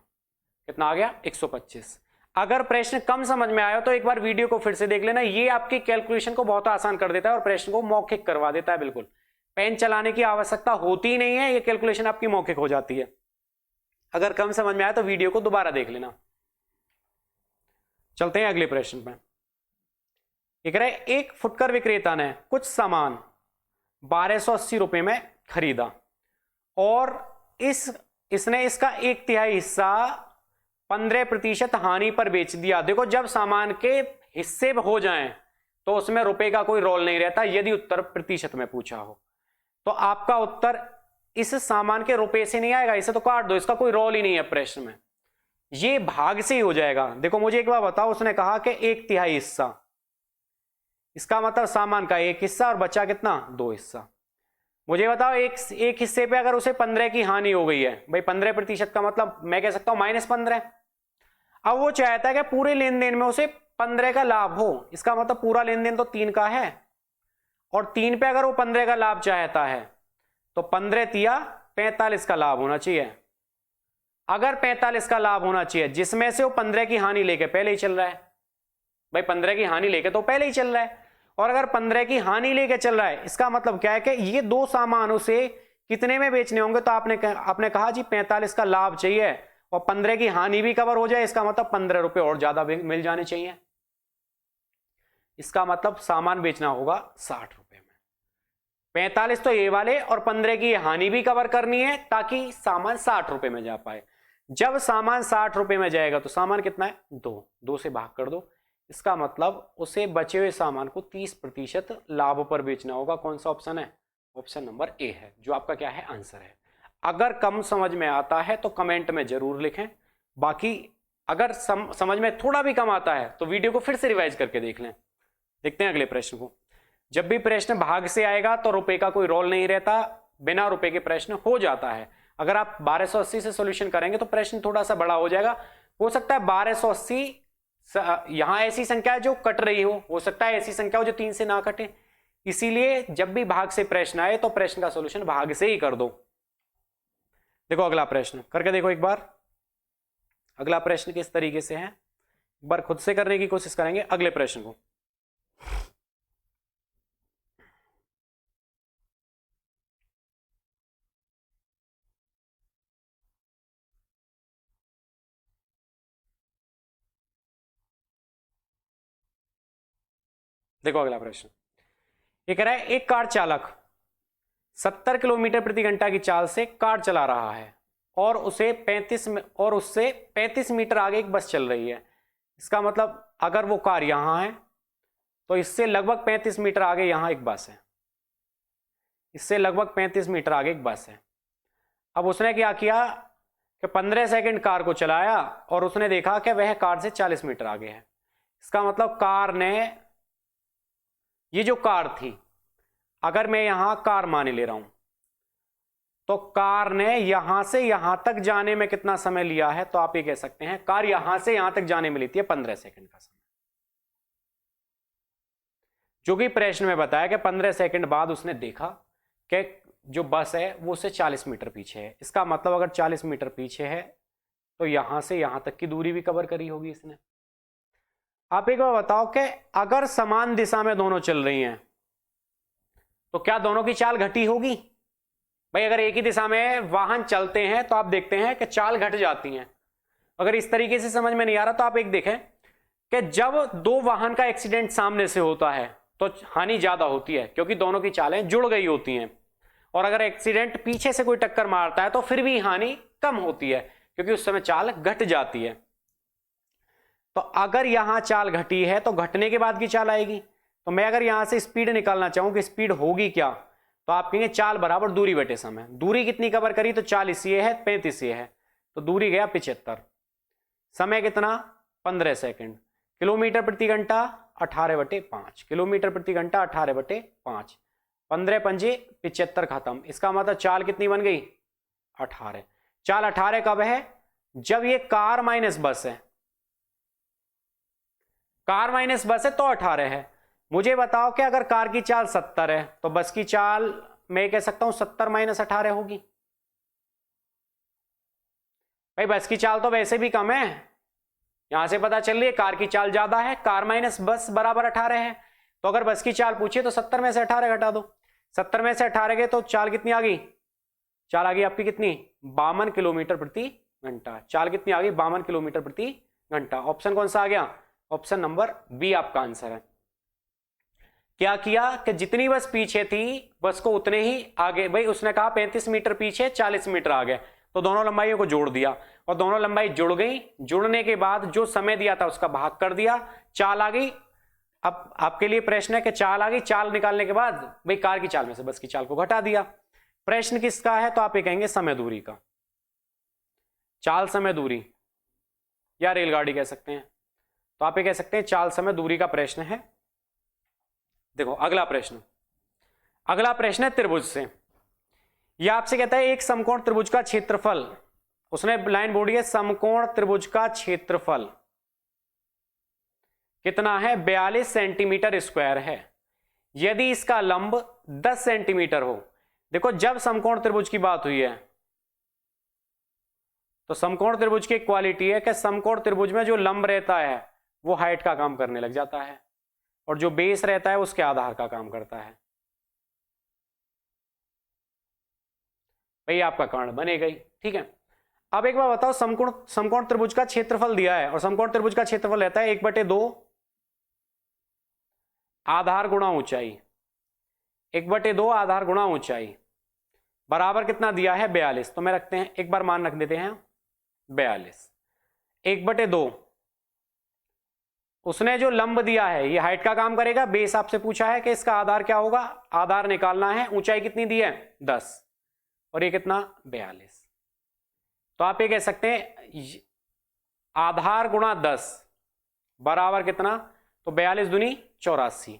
कितना आ गया, 125। अगर प्रश्न कम समझ में आया तो एक बार वीडियो को फिर से देख लेना, ये आपकी कैलकुलेशन को बहुत आसान कर देता है और प्रश्न को मौखिक करवा देता है। बिल्कुल पेन चलाने की आवश्यकता होती ही नहीं है, ये कैलकुलेशन आपकी मौखिक हो जाती है। अगर कम समझ में आया तो वीडियो को दोबारा देख लेना। चलते हैं अगले प्रश्न पे। एक फुटकर विक्रेता ने कुछ सामान 1280 रुपए में खरीदा और इसने इसका 1/3 हिस्सा 15% हानि पर बेच दिया। देखो जब सामान के हिस्से हो जाएं तो उसमें रुपए का कोई रोल नहीं रहता, यदि उत्तर प्रतिशत में पूछा हो तो आपका उत्तर इस सामान के रुपए से नहीं आएगा, इसे तो काट दो, इसका कोई रोल ही नहीं है प्रश्न में, ये भाग से ही हो जाएगा। देखो मुझे एक बार बताओ, उसने कहा कि 1/3 हिस्सा, इसका मतलब सामान का 1 हिस्सा और बचा कितना, 2 हिस्सा। मुझे बताओ एक हिस्से पे अगर उसे 15 की हानि हो गई है, भाई 15% का मतलब मैं कह सकता हूं -15। अब वो चाहता है कि पूरे लेन देन में उसे 15 का लाभ हो, इसका मतलब पूरा लेन देन तो 3 का है, और 3 पे अगर वो 15 का लाभ चाहता है तो 15 45 का लाभ होना चाहिए। अगर 45 का लाभ होना चाहिए जिसमें से वो 15 की हानि लेके पहले ही चल रहा है, भाई 15 की हानि लेके तो पहले ही चल रहा है, और अगर 15 की हानि लेके चल रहा है इसका मतलब क्या है कि ये 2 सामान उसे कितने में बेचने होंगे, तो आपने कहा जी 45 का लाभ चाहिए और 15 की हानि भी कवर हो जाए, इसका मतलब 15 रुपए और ज्यादा मिल जाने चाहिए। इसका मतलब सामान बेचना होगा 60 रुपए में। 45 तो ये वाले और 15 की हानि भी कवर करनी है ताकि सामान 60 रुपए में जा पाए। जब सामान 60 रुपए में जाएगा तो सामान कितना है, 2 से भाग कर दो, इसका मतलब उसे बचे हुए सामान को 30% लाभ पर बेचना होगा। कौन सा ऑप्शन है, ऑप्शन नंबर ए है, जो आपका क्या है, आंसर है। अगर कम समझ में आता है तो कमेंट में जरूर लिखें, बाकी अगर समझ में थोड़ा भी कम आता है तो वीडियो को फिर से रिवाइज करके देख लें। देखते हैं अगले प्रश्न को। जब भी प्रश्न भाग से आएगा तो रुपए का कोई रोल नहीं रहता, बिना रुपए के प्रश्न हो जाता है। अगर आप 1280 से सॉल्यूशन करेंगे तो प्रश्न थोड़ा सा बड़ा हो जाएगा, हो सकता है 1280 यहां ऐसी संख्या है जो कट रही हो सकता है ऐसी संख्या हो जो 3 से ना कटे, इसीलिए जब भी भाग से प्रश्न आए तो प्रश्न का सॉल्यूशन भाग से ही कर दो। देखो अगला प्रश्न करके देखो एक बार, अगला प्रश्न किस तरीके से है, एक बार खुद से करने की कोशिश करेंगे अगले प्रश्न को। देखो अगला प्रश्न ये कह रहा है, एक कार चालक 70 किलोमीटर प्रति घंटा की चाल से कार चला रहा है और उससे 35 मीटर आगे एक बस चल रही है। इसका मतलब अगर वो कार यहां है तो इससे लगभग 35 मीटर आगे यहां एक बस है, इससे लगभग 35 मीटर आगे एक बस है। अब उसने क्या किया कि 15 सेकंड कार को चलाया और उसने देखा कि वह कार से 40 मीटर आगे है। इसका मतलब कार ने, ये जो कार थी, अगर मैं यहां कार मान ले रहा हूं, तो कार ने यहां से यहां तक जाने में कितना समय लिया है, तो आप ये कह सकते हैं कार यहां से यहां तक जाने में लेती है 15 सेकंड का समय, जो कि प्रश्न में बताया कि 15 सेकंड बाद उसने देखा कि जो बस है वो उससे 40 मीटर पीछे है। इसका मतलब अगर 40 मीटर पीछे है तो यहां से यहां तक की दूरी भी कवर करी होगी इसने। आप एक बार बताओ कि अगर समान दिशा में दोनों चल रही हैं तो क्या दोनों की चाल घटी होगी? भाई अगर एक ही दिशा में वाहन चलते हैं तो आप देखते हैं कि चाल घट जाती है। अगर इस तरीके से समझ में नहीं आ रहा तो आप एक देखें कि जब दो वाहन का एक्सीडेंट सामने से होता है तो हानि ज्यादा होती है क्योंकि दोनों की चालें जुड़ गई होती हैं, और अगर एक्सीडेंट पीछे से कोई टक्कर मारता है तो फिर भी हानि कम होती है क्योंकि उस समय चाल घट जाती है। तो अगर यहां चाल घटी है तो घटने के बाद की चाल आएगी। तो मैं अगर यहां से स्पीड निकालना चाहूं कि स्पीड होगी क्या, तो आप कहेंगे चाल बराबर दूरी बटे समय। दूरी कितनी कवर करी, तो 40 ये है, 35 ये है, तो दूरी गया 75। समय कितना, 15 सेकंड। किलोमीटर प्रति घंटा 18/5, किलोमीटर प्रति घंटा 18/5, 15 पंजे 75 खत्म। इसका मतलब चाल कितनी बन गई, 18। चाल 18 कब है, जब ये कार माइनस बस है, कार माइनस बस है तो 18 है। मुझे बताओ कि अगर कार की चाल 70 है तो बस की चाल मैं कह सकता हूं 70 - 18 होगी। भाई बस की चाल तो वैसे भी कम है, यहां से पता चल रही है कार की चाल ज्यादा है, कार माइनस बस बराबर 18 है। तो अगर बस की चाल पूछे तो 70 में से 18 घटा दो, 70 में से 18 गए तो चाल कितनी आ गई, चाल आ गई आपकी कितनी, 52 किलोमीटर प्रति घंटा। चाल कितनी आ गई, 52 किलोमीटर प्रति घंटा। ऑप्शन कौन सा आ गया, ऑप्शन नंबर बी आपका आंसर है। क्या किया कि जितनी बस पीछे थी बस को उतने ही आगे, भाई उसने कहा 35 मीटर पीछे 40 मीटर आगे, तो दोनों लंबाइयों को जोड़ दिया और दोनों लंबाई जुड़ गई। जुड़ने के बाद जो समय दिया था उसका भाग कर दिया, चाल आ गई। अब आपके लिए प्रश्न है कि चाल आ गई, चाल निकालने के बाद भाई कार की चाल में से बस की चाल को घटा दिया। प्रश्न किसका है, तो आप ये कहेंगे समय दूरी का, चाल समय दूरी या रेलगाड़ी कह सकते हैं। तो आप ये कह सकते हैं चाल समय दूरी का प्रश्न है। देखो अगला प्रश्न, अगला प्रश्न है त्रिभुज से। यह आपसे कहता है एक समकोण त्रिभुज का क्षेत्रफल, उसने लाइन बोली है समकोण त्रिभुज का क्षेत्रफल कितना है, 42 सेंटीमीटर स्क्वायर है। यदि इसका लंब 10 सेंटीमीटर हो। देखो जब समकोण त्रिभुज की बात हुई है तो समकोण त्रिभुज की एक क्वालिटी है कि समकोण त्रिभुज में जो लंब रहता है वो हाइट का काम करने लग जाता है और जो बेस रहता है उसके आधार का काम करता है। भाई आपका कारण बने गई, ठीक है। अब एक बार बताओ, समकोण त्रिभुज का क्षेत्रफल दिया है और समकोण त्रिभुज का क्षेत्रफल रहता है 1/2 आधार गुणा ऊंचाई, 1/2 आधार गुणा ऊंचाई बराबर कितना दिया है, 42। तो मैं रखते हैं, एक बार मान रख देते हैं 42। 1/2 उसने जो लंब दिया है ये हाइट का काम करेगा। बेस आपसे पूछा है कि इसका आधार क्या होगा, आधार निकालना है। ऊंचाई कितनी दी है, 10, और ये कितना, 42। तो आप ये कह सकते हैं आधार गुणा 10 बराबर कितना, तो 42 दूनी 84।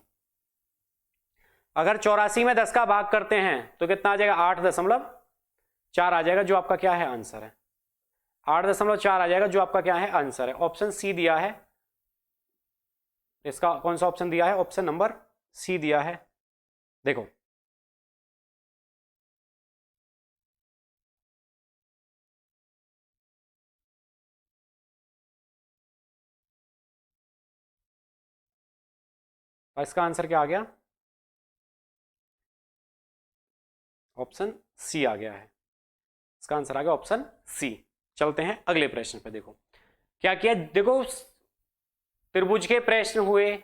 अगर 84 में 10 का भाग करते हैं तो कितना आ जाएगा, 8.4 आ जाएगा, जो आपका क्या है आंसर है। 8.4 आ जाएगा, जो आपका क्या है आंसर है। ऑप्शन सी दिया है, इसका कौन सा ऑप्शन दिया है, ऑप्शन नंबर सी दिया है। देखो इसका आंसर क्या आ गया, ऑप्शन सी आ गया है। इसका आंसर आ गया ऑप्शन सी। चलते हैं अगले प्रश्न पे। देखो क्या किया, देखो त्रिभुज के प्रश्न हुए,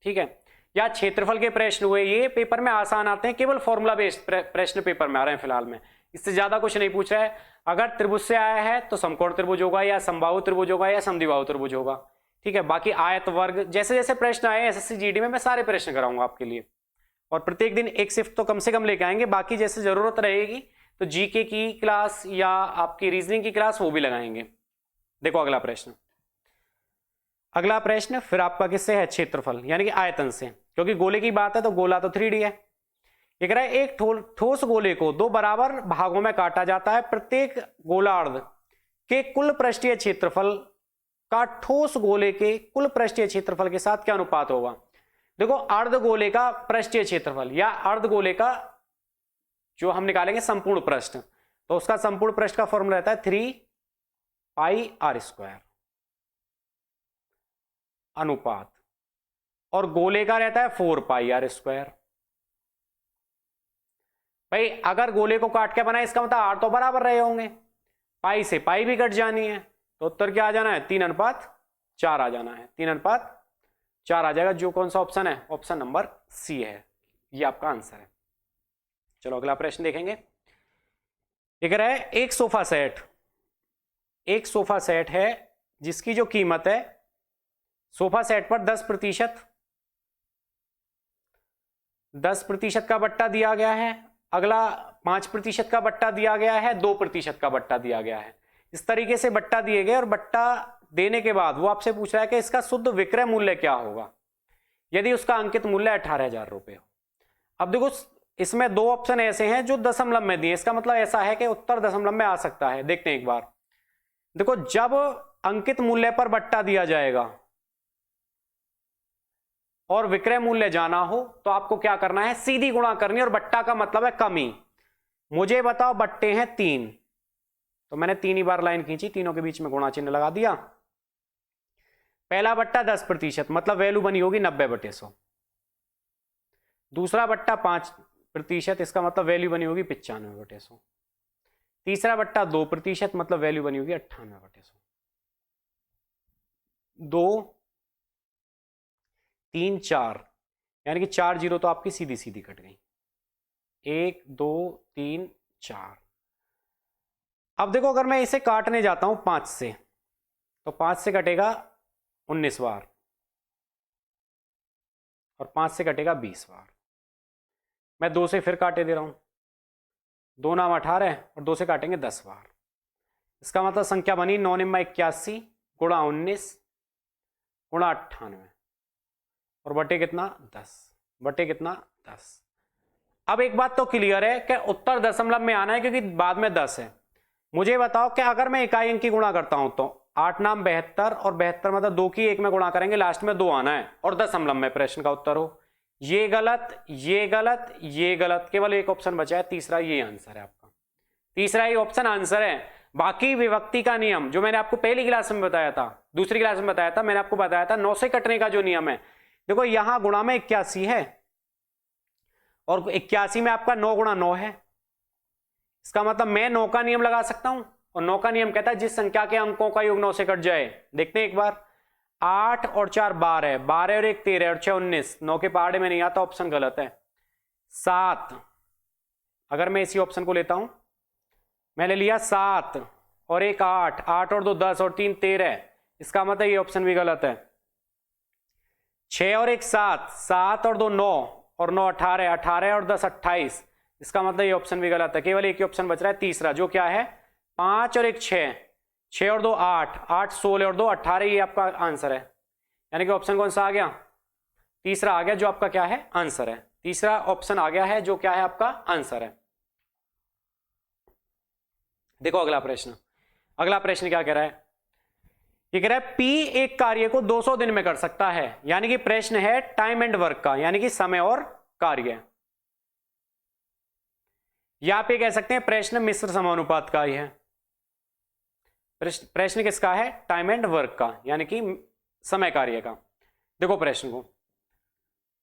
ठीक है, या क्षेत्रफल के प्रश्न हुए, ये पेपर में आसान आते हैं, केवल फॉर्मूला बेस्ड प्रश्न पेपर में आ रहे हैं फिलहाल में, इससे ज्यादा कुछ नहीं पूछ रहा है। अगर त्रिभुज से आया है तो समकोण त्रिभुज होगा या समबाहु त्रिभुज होगा या समद्विबाहु त्रिभुज होगा। ठीक है। बाकी आयत वर्ग जैसे जैसे प्रश्न आए एसएससी जीडी में मैं सारे प्रश्न कराऊंगा आपके लिए, और प्रत्येक दिन एक शिफ्ट तो कम से कम लेके आएंगे। बाकी जैसे जरूरत रहेगी तो जीके की क्लास या आपकी रीजनिंग की क्लास वो भी लगाएंगे। देखो अगला प्रश्न, अगला प्रश्न फिर आपका किससे है, क्षेत्रफल यानी कि आयतन से, क्योंकि गोले की बात है तो गोला तो 3D है। ये कह रहा है एक ठोस गोले को दो बराबर भागों में काटा जाता है, प्रत्येक गोलार्ध के कुल पृष्ठीय क्षेत्रफल का ठोस गोले के कुल पृष्ठीय क्षेत्रफल के साथ क्या अनुपात होगा। देखो अर्ध गोले का पृष्ठीय क्षेत्रफल या अर्ध गोले का जो हम निकालेंगे संपूर्ण पृष्ठ, तो उसका संपूर्ण पृष्ठ का फॉर्मूला रहता है 3πr² अनुपात, और गोले का रहता है 4πr²। भाई अगर गोले को काट के बनाए इसका मतलब आर तो बराबर रहे होंगे, पाई से पाई भी कट जानी है, तो उत्तर क्या आ जाना है 3:4 आ जाना है, 3:4 आ जाएगा। जो कौन सा ऑप्शन है, ऑप्शन नंबर सी है, ये आपका आंसर है। चलो अगला प्रश्न देखेंगे। ये कह रहा है एक सोफा सेट है जिसकी जो कीमत है सोफा सेट पर 10% का बट्टा दिया गया है, अगला 5% का बट्टा दिया गया है, 2% का बट्टा दिया गया है। इस तरीके से बट्टा दिए गए और बट्टा देने के बाद वो आपसे पूछ रहा है कि इसका शुद्ध विक्रय मूल्य क्या होगा यदि उसका अंकित मूल्य 18,000 रुपए हो। अब देखो इसमें दो ऑप्शन ऐसे हैं जो दशमलव में दिए, इसका मतलब ऐसा है कि उत्तर दशमलव में आ सकता है। देखते हैं एक बार। देखो जब अंकित मूल्य पर बट्टा दिया जाएगा और विक्रय मूल्य जाना हो तो आपको क्या करना है, सीधी गुणा करनी, और बट्टा का मतलब है कमी। मुझे बताओ बट्टे हैं 3, तो मैंने 3 ही बार लाइन खींची, तीनों के बीच में गुणा चिन्ह लगा दिया। पहला बट्टा 10% मतलब वैल्यू बनी होगी 90/100। दूसरा बट्टा 5% इसका मतलब वैल्यू बनी होगी 95/100। तीसरा बट्टा 2% मतलब वैल्यू बनी होगी 98/100। 2 3 4 यानी कि 4 जीरो तो आपकी सीधी सीधी कट गई, 1 2 3 4। अब देखो अगर मैं इसे काटने जाता हूं 5 से, तो 5 से कटेगा 19 बार और 5 से कटेगा 20 बार। मैं 2 से फिर काटे दे रहा हूं, 2 नाम 18 और 2 से काटेंगे 10 बार। इसका मतलब संख्या बनी 9 निम्मा 81 गुणा 19 गुणा 98 और बटे कितना 10, बटे कितना 10। अब एक बात तो क्लियर है कि उत्तर दशमलव में आना है क्योंकि बाद में 10 है। मुझे बताओ कि अगर मैं इकाई अंक की गुणा करता हूं तो 8 नाम 72 और 72 मतलब 2 की 1 में गुणा करेंगे, लास्ट में 2 आना है और दशमलव में प्रश्न का उत्तर हो। ये गलत, ये गलत, ये गलत, केवल एक ऑप्शन बचा है तीसरा, ये आंसर है आपका, तीसरा ही ऑप्शन आंसर है। बाकी विभक्ति का नियम जो मैंने आपको पहली क्लास में बताया था, दूसरी क्लास में बताया था, मैंने आपको बताया था 9 से कटने का जो नियम है। देखो यहां गुणा में 81 है और 81 में आपका 9 गुणा 9 है, इसका मतलब मैं 9 का नियम लगा सकता हूं, और 9 का नियम कहता है जिस संख्या के अंकों का योग 9 से कट जाए। देखते हैं एक बार, 8 और 4 12, 12 और 1 13 और 6 19, 9 के पहाड़े में नहीं आता, ऑप्शन गलत है। 7, अगर मैं इसी ऑप्शन को लेता हूं, मैंने लिया 7 और 1 8, 8 और 2 10 और 3 13, इसका मतलब ये ऑप्शन भी गलत है। 6 और 1 7, 7 और 2 9 और 9 18, 18 और 10 28, इसका मतलब ये ऑप्शन भी गलत है। केवल एक ही ऑप्शन बच रहा है तीसरा, जो क्या है 5 और 1 6, 6 और 2 8, 8 16 और 2 18, ये आपका आंसर है। यानी कि ऑप्शन कौन सा आ गया, तीसरा आ गया, जो आपका क्या है आंसर है। तीसरा ऑप्शन आ गया है जो क्या है आपका आंसर है। देखो अगला प्रश्न, अगला प्रश्न क्या कह रहा है, ये कह रहा है पी एक कार्य को 200 दिन में कर सकता है, यानी कि प्रश्न है टाइम एंड वर्क का, यानी कि समय और कार्य, या आप ये कह सकते हैं प्रश्न मिश्र समानुपात का ही है। प्रश्न किसका है, टाइम एंड वर्क का, यानी कि समय कार्य का। देखो प्रश्न को,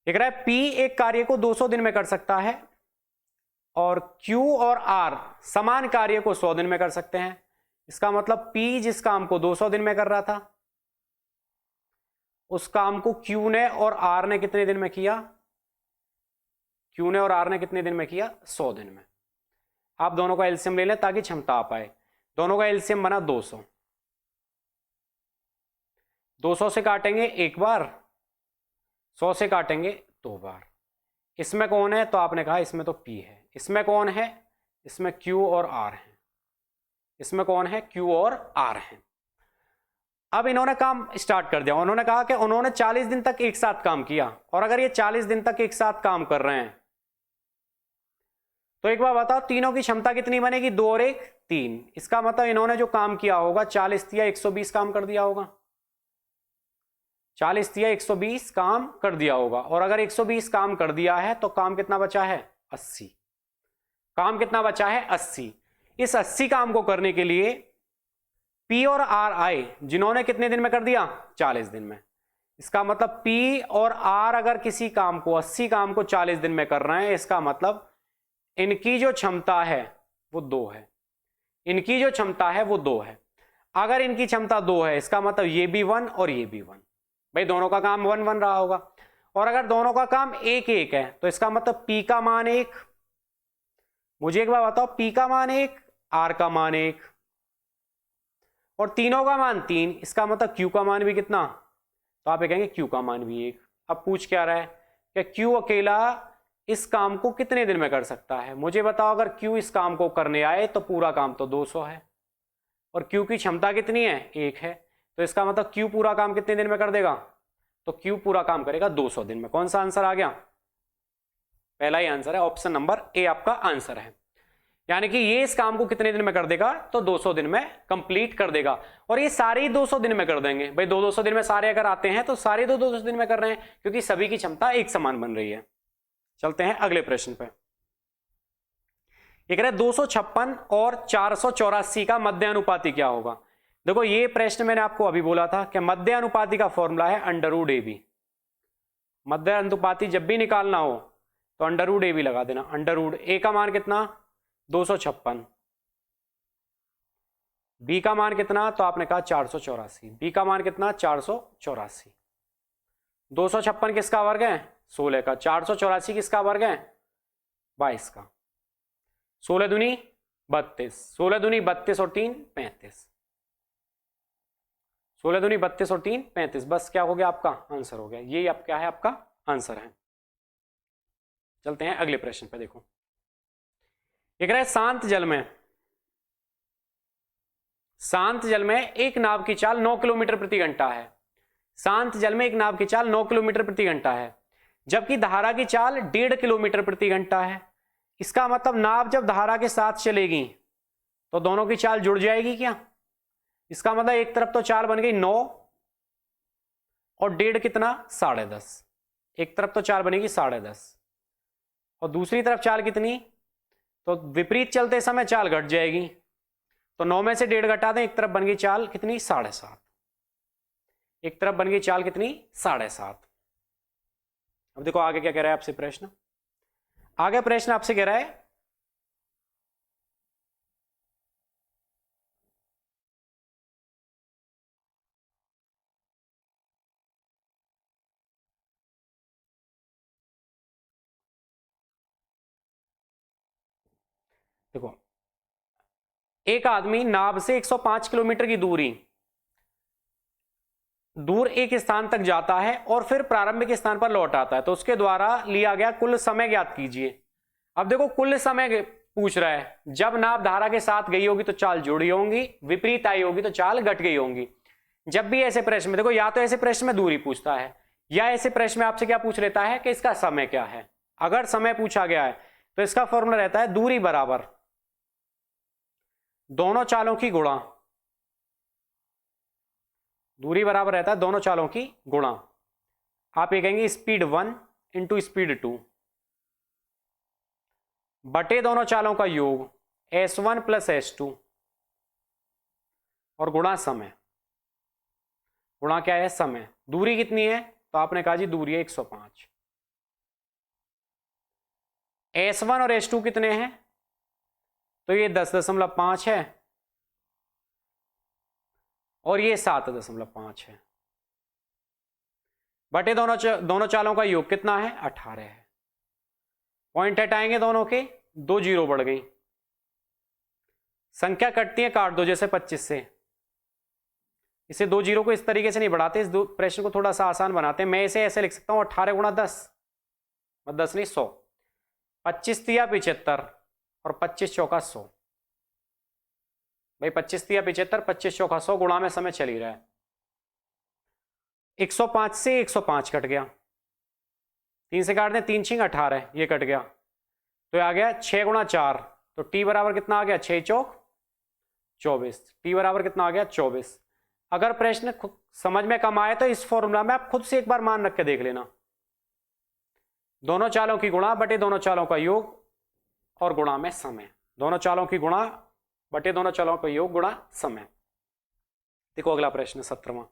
ये कह रहा है पी एक कार्य को 200 दिन में कर सकता है और Q और R समान कार्य को 100 दिन में कर सकते हैं। इसका मतलब P जिस काम को 200 दिन में कर रहा था उस काम को Q ने और R ने कितने दिन में किया, Q ने और R ने कितने दिन में किया, 100 दिन में। आप दोनों का एलसीएम ले लें ताकि क्षमता आ पाए। दोनों का एलसीएम बना 200, 200 से काटेंगे एक बार, 100 से काटेंगे 2 बार। इसमें कौन है? तो आपने कहा इसमें तो P है। इसमें कौन है? इसमें Q और R है। इसमें कौन है? Q और R है। अब इन्होंने काम स्टार्ट कर दिया। उन्होंने कहा कि उन्होंने 40 दिन तक एक साथ काम किया, और अगर ये 40 दिन तक एक साथ काम कर रहे हैं तो एक बार बताओ तीनों की क्षमता कितनी बनेगी? 2 और 1 3। इसका मतलब इन्होंने जो काम किया होगा 40 या 120 काम कर दिया होगा। 40 या 120 काम कर दिया होगा। और अगर 120 काम कर दिया है तो काम कितना बचा है? 80। काम कितना बचा है? 80। इस 80 काम को करने के लिए P और R आए, जिन्होंने कितने दिन में कर दिया? 40 दिन में। इसका मतलब P और R अगर किसी काम को 80 काम को 40 दिन में कर रहे हैं, इसका मतलब इनकी जो क्षमता है वो 2 है। इनकी जो क्षमता है वो 2 है। अगर इनकी क्षमता 2 है, इसका मतलब ये भी 1 और ये भी 1। भाई दोनों का काम 1 1 रहा होगा। और अगर दोनों का काम 1 1 है तो इसका मतलब P का मान 1। मुझे एक बार बताओ, P का मान 1, R का मान 1 और तीनों का मान 3, इसका मतलब Q का मान भी कितना? तो आप ये कहेंगे Q का मान भी 1। अब पूछ क्या रहा है कि Q अकेला इस काम को कितने दिन में कर सकता है? मुझे बताओ, अगर Q इस काम को करने आए तो पूरा काम तो 200 है, और Q की क्षमता कितनी है? 1 है। तो इसका मतलब Q पूरा काम कितने दिन में कर देगा? तो Q पूरा काम करेगा 200 दिन में। कौन सा आंसर आ गया? पहला ही आंसर है, ऑप्शन नंबर ए आपका आंसर है। यानी कि ये इस काम को कितने दिन में कर देगा? तो 200 दिन में कंप्लीट कर देगा। और ये सारे ही 200 दिन में कर देंगे। भाई 200 दिन में सारे अगर आते हैं तो सारे 200 दिन में कर रहे हैं, क्योंकि सभी की क्षमता एक समान बन रही है। चलते हैं अगले प्रश्न पे। ये कह रहा है 256 और 484 का मध्य अनुपाती क्या होगा? देखो ये प्रश्न मैंने आपको अभी बोला था कि मध्य अनुपाती का फॉर्मूला है √AB। मध्य अनुपाती जब भी निकालना हो तो √AB लगा देना। √A का मान कितना? 256। B का मान कितना? तो आपने कहा 484। B का मान कितना? 484। 256 किसका वर्ग है? 16 का। 484 किसका वर्ग है? 22 का। 16 दूनी 32, 16 दूनी 32 और 3 35, 16 दूनी 32 और 3 35। बस क्या हो गया? आपका आंसर हो गया। यही आप क्या है? आपका आंसर है। चलते हैं अगले प्रश्न पे। देखो ये कह रहा है शांत जल में एक नाव की चाल 9 किलोमीटर प्रति घंटा है। शांत जल में एक नाव की चाल 9 किलोमीटर प्रति घंटा है, जबकि धारा की चाल 1.5 किलोमीटर प्रति घंटा है। इसका मतलब नाव जब धारा के साथ चलेगी तो दोनों की चाल जुड़ जाएगी क्या? इसका मतलब एक तरफ तो चाल बन गई 9 और 1.5 कितना? 10.5। एक तरफ तो चाल बनेगी 10.5 और दूसरी तरफ चाल कितनी? तो विपरीत चलते समय चाल घट जाएगी। तो 9 में से 1.5 घटा दें, एक तरफ बन गई चाल कितनी? 7.5। एक तरफ बन गई चाल कितनी? 7.5। अब देखो आगे क्या कह रहा है आपसे प्रश्न। आगे प्रश्न आपसे कह रहा है देखो एक आदमी नाव से 105 किलोमीटर की दूर एक स्थान तक जाता है और फिर प्रारंभिक स्थान पर लौट आता है, तो उसके द्वारा लिया गया कुल समय ज्ञात कीजिए। अब देखो कुल समय पूछ रहा है। जब नाव धारा के साथ गई होगी तो चाल जुड़ी होंगी, विपरीत आई होगी तो चाल घट गई होंगी। जब भी ऐसे प्रश्न में देखो, या तो ऐसे प्रश्न में दूरी पूछता है या ऐसे प्रश्न में आपसे क्या पूछ लेता है कि इसका समय क्या है। अगर समय पूछा गया है तो इसका फॉर्मूला रहता है दूरी बराबर दोनों चालों की गुणा। दूरी बराबर रहता है दोनों चालों की गुणा। आप ये कहेंगे स्पीड 1 इंटू स्पीड 2 बटे दोनों चालों का योग S1 प्लस S2 और गुणा समय। गुणा क्या है? समय। दूरी कितनी है? तो आपने कहा जी दूरी है 105। S1 और S2 कितने हैं? तो ये 10.5 है और ये 7.5 है, बटे दोनों चालों का योग कितना है? 18 है। पॉइंट हटाएंगे दोनों के, 2 जीरो बढ़ गई, संख्या कटती है काट दो जैसे 25 से, इसे 2 जीरो को इस तरीके से नहीं बढ़ाते, इस प्रश्न को थोड़ा सा आसान बनाते हैं। मैं इसे ऐसे लिख सकता हूँ 18 गुणा 10, 10 नहीं 100, 25 तिया 75 और 25 चौका 100। भाई 25 तिया 75, 25 चौका 100, गुणा में समय चल ही रहा है। 105 से 105 कट गया, 3 से काट दें, 3 छिंग 18, ये कट गया, तो आ गया 6 गुणा 4, तो टी बराबर कितना आ गया, 6 चौक 24, टी बराबर कितना आ गया 24। अगर प्रश्न समझ में कम आए तो इस फॉर्मूला में आप खुद से एक बार मान रख के देख लेना, दोनों चालों की गुणा बटे दोनों चालों का योग और गुणा में समय, दोनों चालों की गुणा बटे दोनों चालों का योग गुणा समय। देखो अगला प्रश्न 17वां,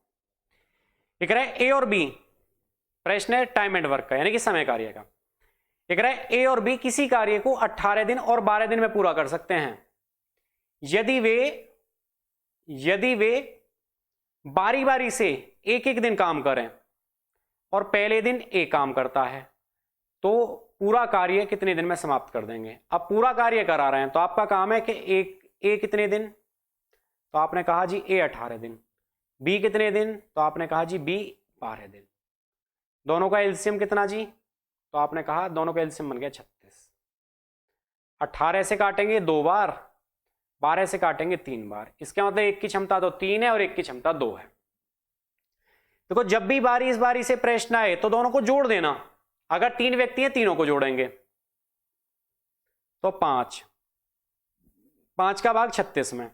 ये कह रहा है ए और बी, प्रश्न है टाइम एंड वर्क का यानी कि समय कार्य का। ये कह रहा है ए और बी किसी कार्य को 18 दिन और 12 दिन में पूरा कर सकते हैं यदि वे बारी बारी से एक एक दिन काम करें और पहले दिन ए काम करता है, तो पूरा कार्य कितने दिन में समाप्त कर देंगे। अब पूरा कार्य करा रहे हैं तो आपका काम है कि ए कितने दिन, तो आपने कहा जी ए 18 दिन, बी कितने दिन, तो आपने कहा जी बी 12 दिन, दोनों का एलसीएम कितना जी, तो आपने कहा दोनों का एलसीएम बन गया 36। 18 से काटेंगे 2 बार, 12 से काटेंगे 3 बार, इसका मतलब एक की क्षमता तो 3 है और एक की क्षमता 2 है। देखो जब भी बारी इस बारी से प्रश्न आए तो दोनों को जोड़ देना, अगर 3 व्यक्ति हैं तीनों को जोड़ेंगे तो 5 का भाग 36 में,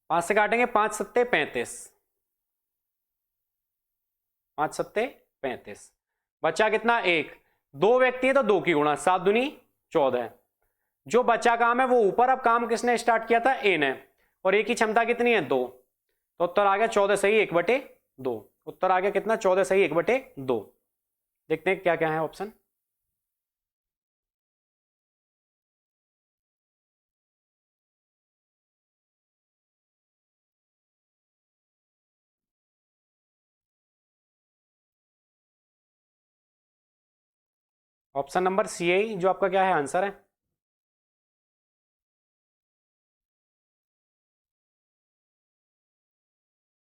5 से काटेंगे, 5 सत्ते 35, 5 सत्ते 35, बचा कितना 1, 2 व्यक्ति है तो 2 की गुणा, 7 दूनी 14, जो बचा काम है वो ऊपर। अब काम किसने स्टार्ट किया था, ए ने, और ए की क्षमता कितनी है 2, तो उत्तर आ गया 14 सही 1/2, उत्तर आ गया कितना 14 सही 1/2। देखते हैं क्या क्या है ऑप्शन। ऑप्शन नंबर सी है जो आपका क्या है आंसर है।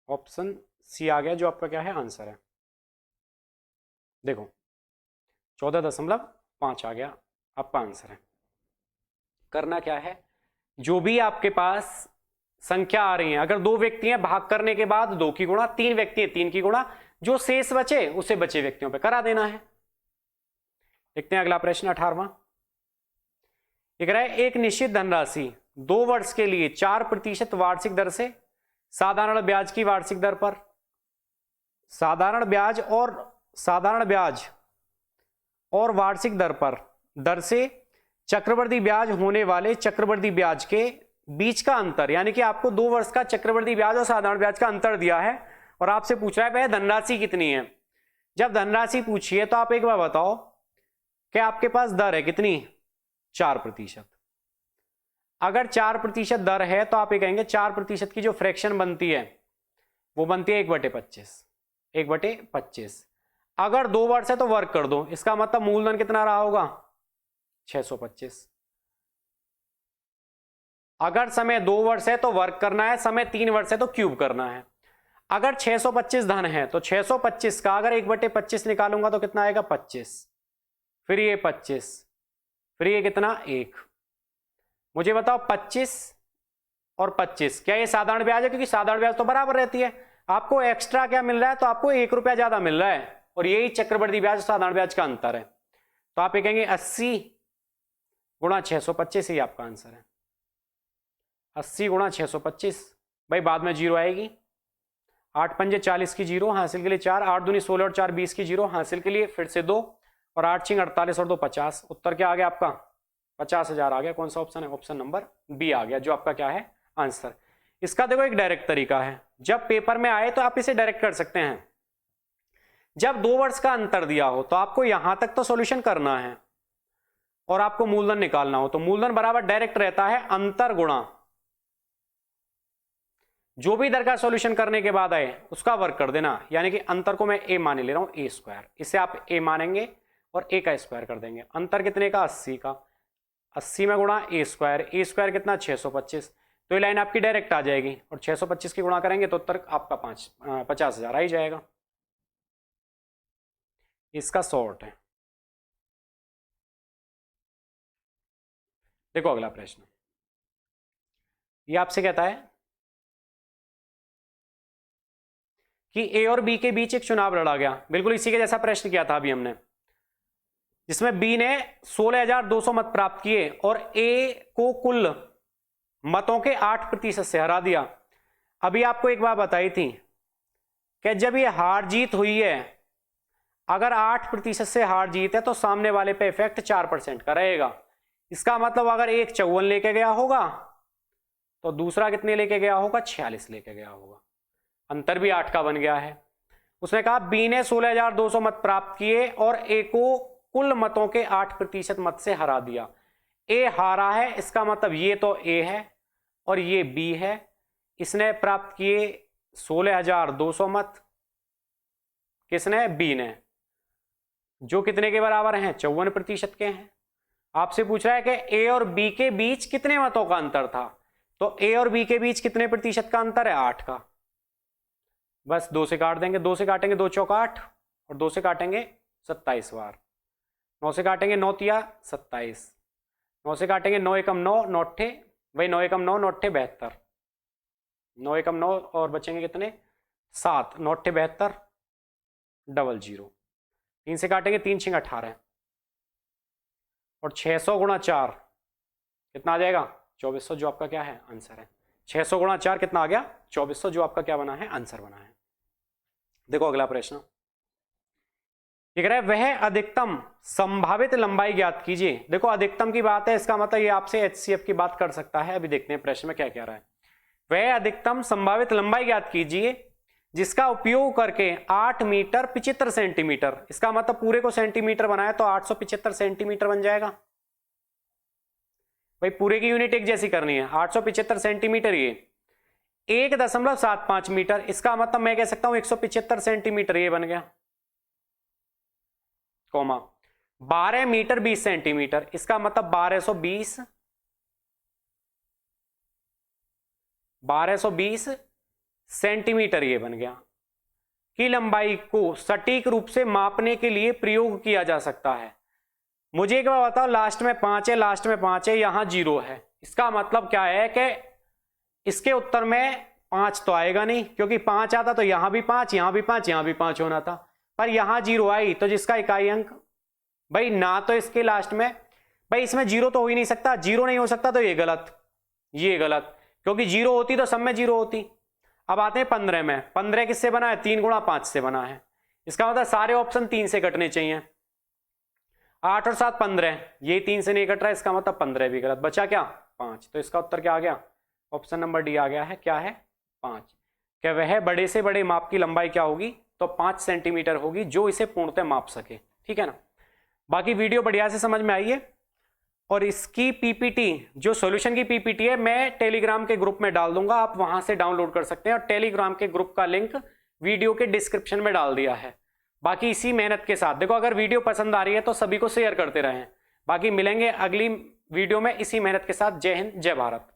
ऑप्शन सी आ गया जो आपका क्या है आंसर है। देखो 14.5 आ गया आपका आंसर है। करना क्या है, जो भी आपके पास संख्या आ रही है, अगर 2 व्यक्ति हैं भाग करने के बाद 2 की गुणा, 3 व्यक्ति हैं 3 की गुणा, जो शेष बचे उसे बचे व्यक्तियों पे करा देना है। देखते हैं अगला प्रश्न 18वां। एक रहा है एक निश्चित धनराशि 2 वर्ष के लिए 4% वार्षिक दर से साधारण ब्याज की वार्षिक दर पर, साधारण ब्याज और वार्षिक दर से चक्रवृद्धि ब्याज होने वाले चक्रवृद्धि ब्याज के बीच का अंतर, यानी कि आपको 2 वर्ष का चक्रवृद्धि ब्याज और साधारण ब्याज का अंतर दिया है और आपसे पूछ रहा है भाई धनराशि कितनी है। जब धनराशि पूछी है तो आप एक बार बताओ कि आपके पास दर है कितनी, 4%। अगर 4% दर है तो आप ये कहेंगे 4% की जो फ्रैक्शन बनती है वो बनती है 1/25। अगर 2 वर्ष है तो वर्क कर दो, इसका मतलब मूलधन कितना रहा होगा 625। अगर समय 2 वर्ष है तो वर्क करना है, समय 3 वर्ष है तो क्यूब करना है। अगर 625 धन है तो 625 का अगर 1/25 निकालूंगा तो कितना आएगा 25, फिर ये 25, फिर ये कितना 1। मुझे बताओ 25 और 25 क्या ये साधारण ब्याज है, क्योंकि साधारण ब्याज तो बराबर रहती है। आपको एक्स्ट्रा क्या मिल रहा है, तो आपको 1 रुपया ज्यादा मिल रहा है और यही चक्रवृद्धि ब्याज और साधारण ब्याज का अंतर है। तो आप ये कहेंगे 80 गुणा 625 ही आपका आंसर है। 80 गुणा 625, भाई बाद में जीरो आएगी, 8 पंजे 40 की जीरो, हासिल के लिए 4, 8 दूनी 16 और 4 20 की जीरो, हासिल के लिए फिर से 2 और 8 छिंग 48 और 2 50। उत्तर क्या आ गया आपका 50,000 आ गया। कौन सा ऑप्शन है, ऑप्शन नंबर बी आ गया जो आपका क्या है आंसर। इसका देखो एक डायरेक्ट तरीका है, जब पेपर में आए तो आप इसे डायरेक्ट कर सकते हैं। जब 2 वर्ष का अंतर दिया हो तो आपको यहां तक तो सॉल्यूशन करना है और आपको मूलधन निकालना हो, तो मूलधन बराबर डायरेक्ट रहता है अंतर गुणा जो भी दर का सॉल्यूशन करने के बाद आए उसका वर्क कर देना, यानी कि अंतर को मैं ए मान ले रहा हूं a², इसे आप ए मानेंगे और a का स्क्वायर कर देंगे। अंतर कितने का 80 का, 80 में गुणा a² कितना 625, तो ये लाइन आपकी डायरेक्ट आ जाएगी और 625 की गुणा करेंगे तो उत्तर आपका 50,000 आ ही जाएगा। इसका शॉर्ट है। देखो अगला प्रश्न, ये आपसे कहता है कि ए और बी के बीच एक चुनाव लड़ा गया, बिल्कुल इसी के जैसा प्रश्न किया था अभी हमने, जिसमें बी ने 16,200 मत प्राप्त किए और ए को कुल मतों के 8% से हरा दिया। अभी आपको एक बात बताई थी कि जब ये हार जीत हुई है, अगर 8% से हार जीत है तो सामने वाले पे इफेक्ट 4% का रहेगा। इसका मतलब अगर एक 54 लेके गया होगा तो दूसरा कितने लेके गया होगा, 46 लेके गया होगा, अंतर भी 8 का बन गया है। उसने कहा बी ने 16,200 मत प्राप्त किए और ए को कुल मतों के 8% मत से हरा दिया। ए हारा है, इसका मतलब ये तो ए है और ये बी है। इसने प्राप्त किए 16,200 मत, किसने, बी ने, जो कितने के बराबर हैं, 54% के हैं। आपसे पूछ रहा है कि ए और बी के बीच कितने मतों का अंतर था, तो ए और बी के बीच कितने प्रतिशत का अंतर है, 8 का। बस 2 से काट देंगे, 2 से काटेंगे 2 चौका 8 और 2 से काटेंगे 27 बार, 9 से काटेंगे 9 तिया 27, 9 से काटेंगे 9 एकम 9, 9 अट्ठे, वही 9 एकम 9, 9 अट्ठे 72, 9 एकम 9 और बचेंगे कितने, 7, 9 अट्ठे 72, 00, 3 से काटेंगे 3 छिंग 18 और 600 गुणा 4 कितना आ जाएगा, 2400, जो आपका क्या है, आंसर है। 600 गुणा 4 कितना आ गया, 2400, जो आपका क्या बना है, आंसर बना है। देखो अगला प्रश्न, ये कह रहा है वह अधिकतम संभावित लंबाई ज्ञात कीजिए। देखो अधिकतम की बात है, इसका मतलब ये आपसे एचसीएफ की बात कर सकता है। अभी देखते हैं प्रश्न में क्या कह रहा है। वह अधिकतम संभावित लंबाई ज्ञात कीजिए जिसका उपयोग करके 8 मीटर 75 सेंटीमीटर, इसका मतलब पूरे को सेंटीमीटर बनाया तो 875 सेंटीमीटर बन जाएगा। भाई पूरे की यूनिट एक जैसी करनी है, 875 सेंटीमीटर, ये 1.75 मीटर, इसका मतलब मैं कह सकता हूं 175 सेंटीमीटर, ये बन गया, कोमा 12 मीटर 20 सेंटीमीटर, इसका मतलब 1220 सेंटीमीटर, ये बन गया, की लंबाई को सटीक रूप से मापने के लिए प्रयोग किया जा सकता है। मुझे एक बात बताओ, लास्ट में 5 है, लास्ट में 5 है, यहां 0 है, इसका मतलब क्या है कि इसके उत्तर में 5 तो आएगा नहीं, क्योंकि 5 आता तो यहां भी 5, यहां भी 5, यहां भी 5 होना था, पर यहां 0 आई तो जिसका इकाई अंक, भाई ना तो इसके लास्ट में, भाई इसमें 0 तो हो ही नहीं सकता, 0 नहीं हो सकता तो ये गलत, ये गलत, क्योंकि 0 होती तो सब में 0 होती। अब आते हैं 15 में, 15 किससे बना है, 3 गुणा 5 से बना है, इसका मतलब सारे ऑप्शन 3 से कटने चाहिए। 8 और 7 15, ये 3 से नहीं कट रहा है, इसका मतलब 15 भी गलत, बचा क्या, 5, तो इसका उत्तर क्या आ गया, ऑप्शन नंबर डी आ गया है, क्या है, 5। क्या वह बड़े से बड़े माप की लंबाई क्या होगी, तो 5 सेंटीमीटर होगी, जो इसे पूर्णतः माप सके, ठीक है ना। बाकी वीडियो बढ़िया से समझ में आई है, और इसकी पीपीटी, जो सॉल्यूशन की पीपीटी है, मैं टेलीग्राम के ग्रुप में डाल दूंगा, आप वहां से डाउनलोड कर सकते हैं, और टेलीग्राम के ग्रुप का लिंक वीडियो के डिस्क्रिप्शन में डाल दिया है। बाकी इसी मेहनत के साथ देखो, अगर वीडियो पसंद आ रही है तो सभी को शेयर करते रहें। बाकी मिलेंगे अगली वीडियो में इसी मेहनत के साथ। जय हिंद, जय भारत।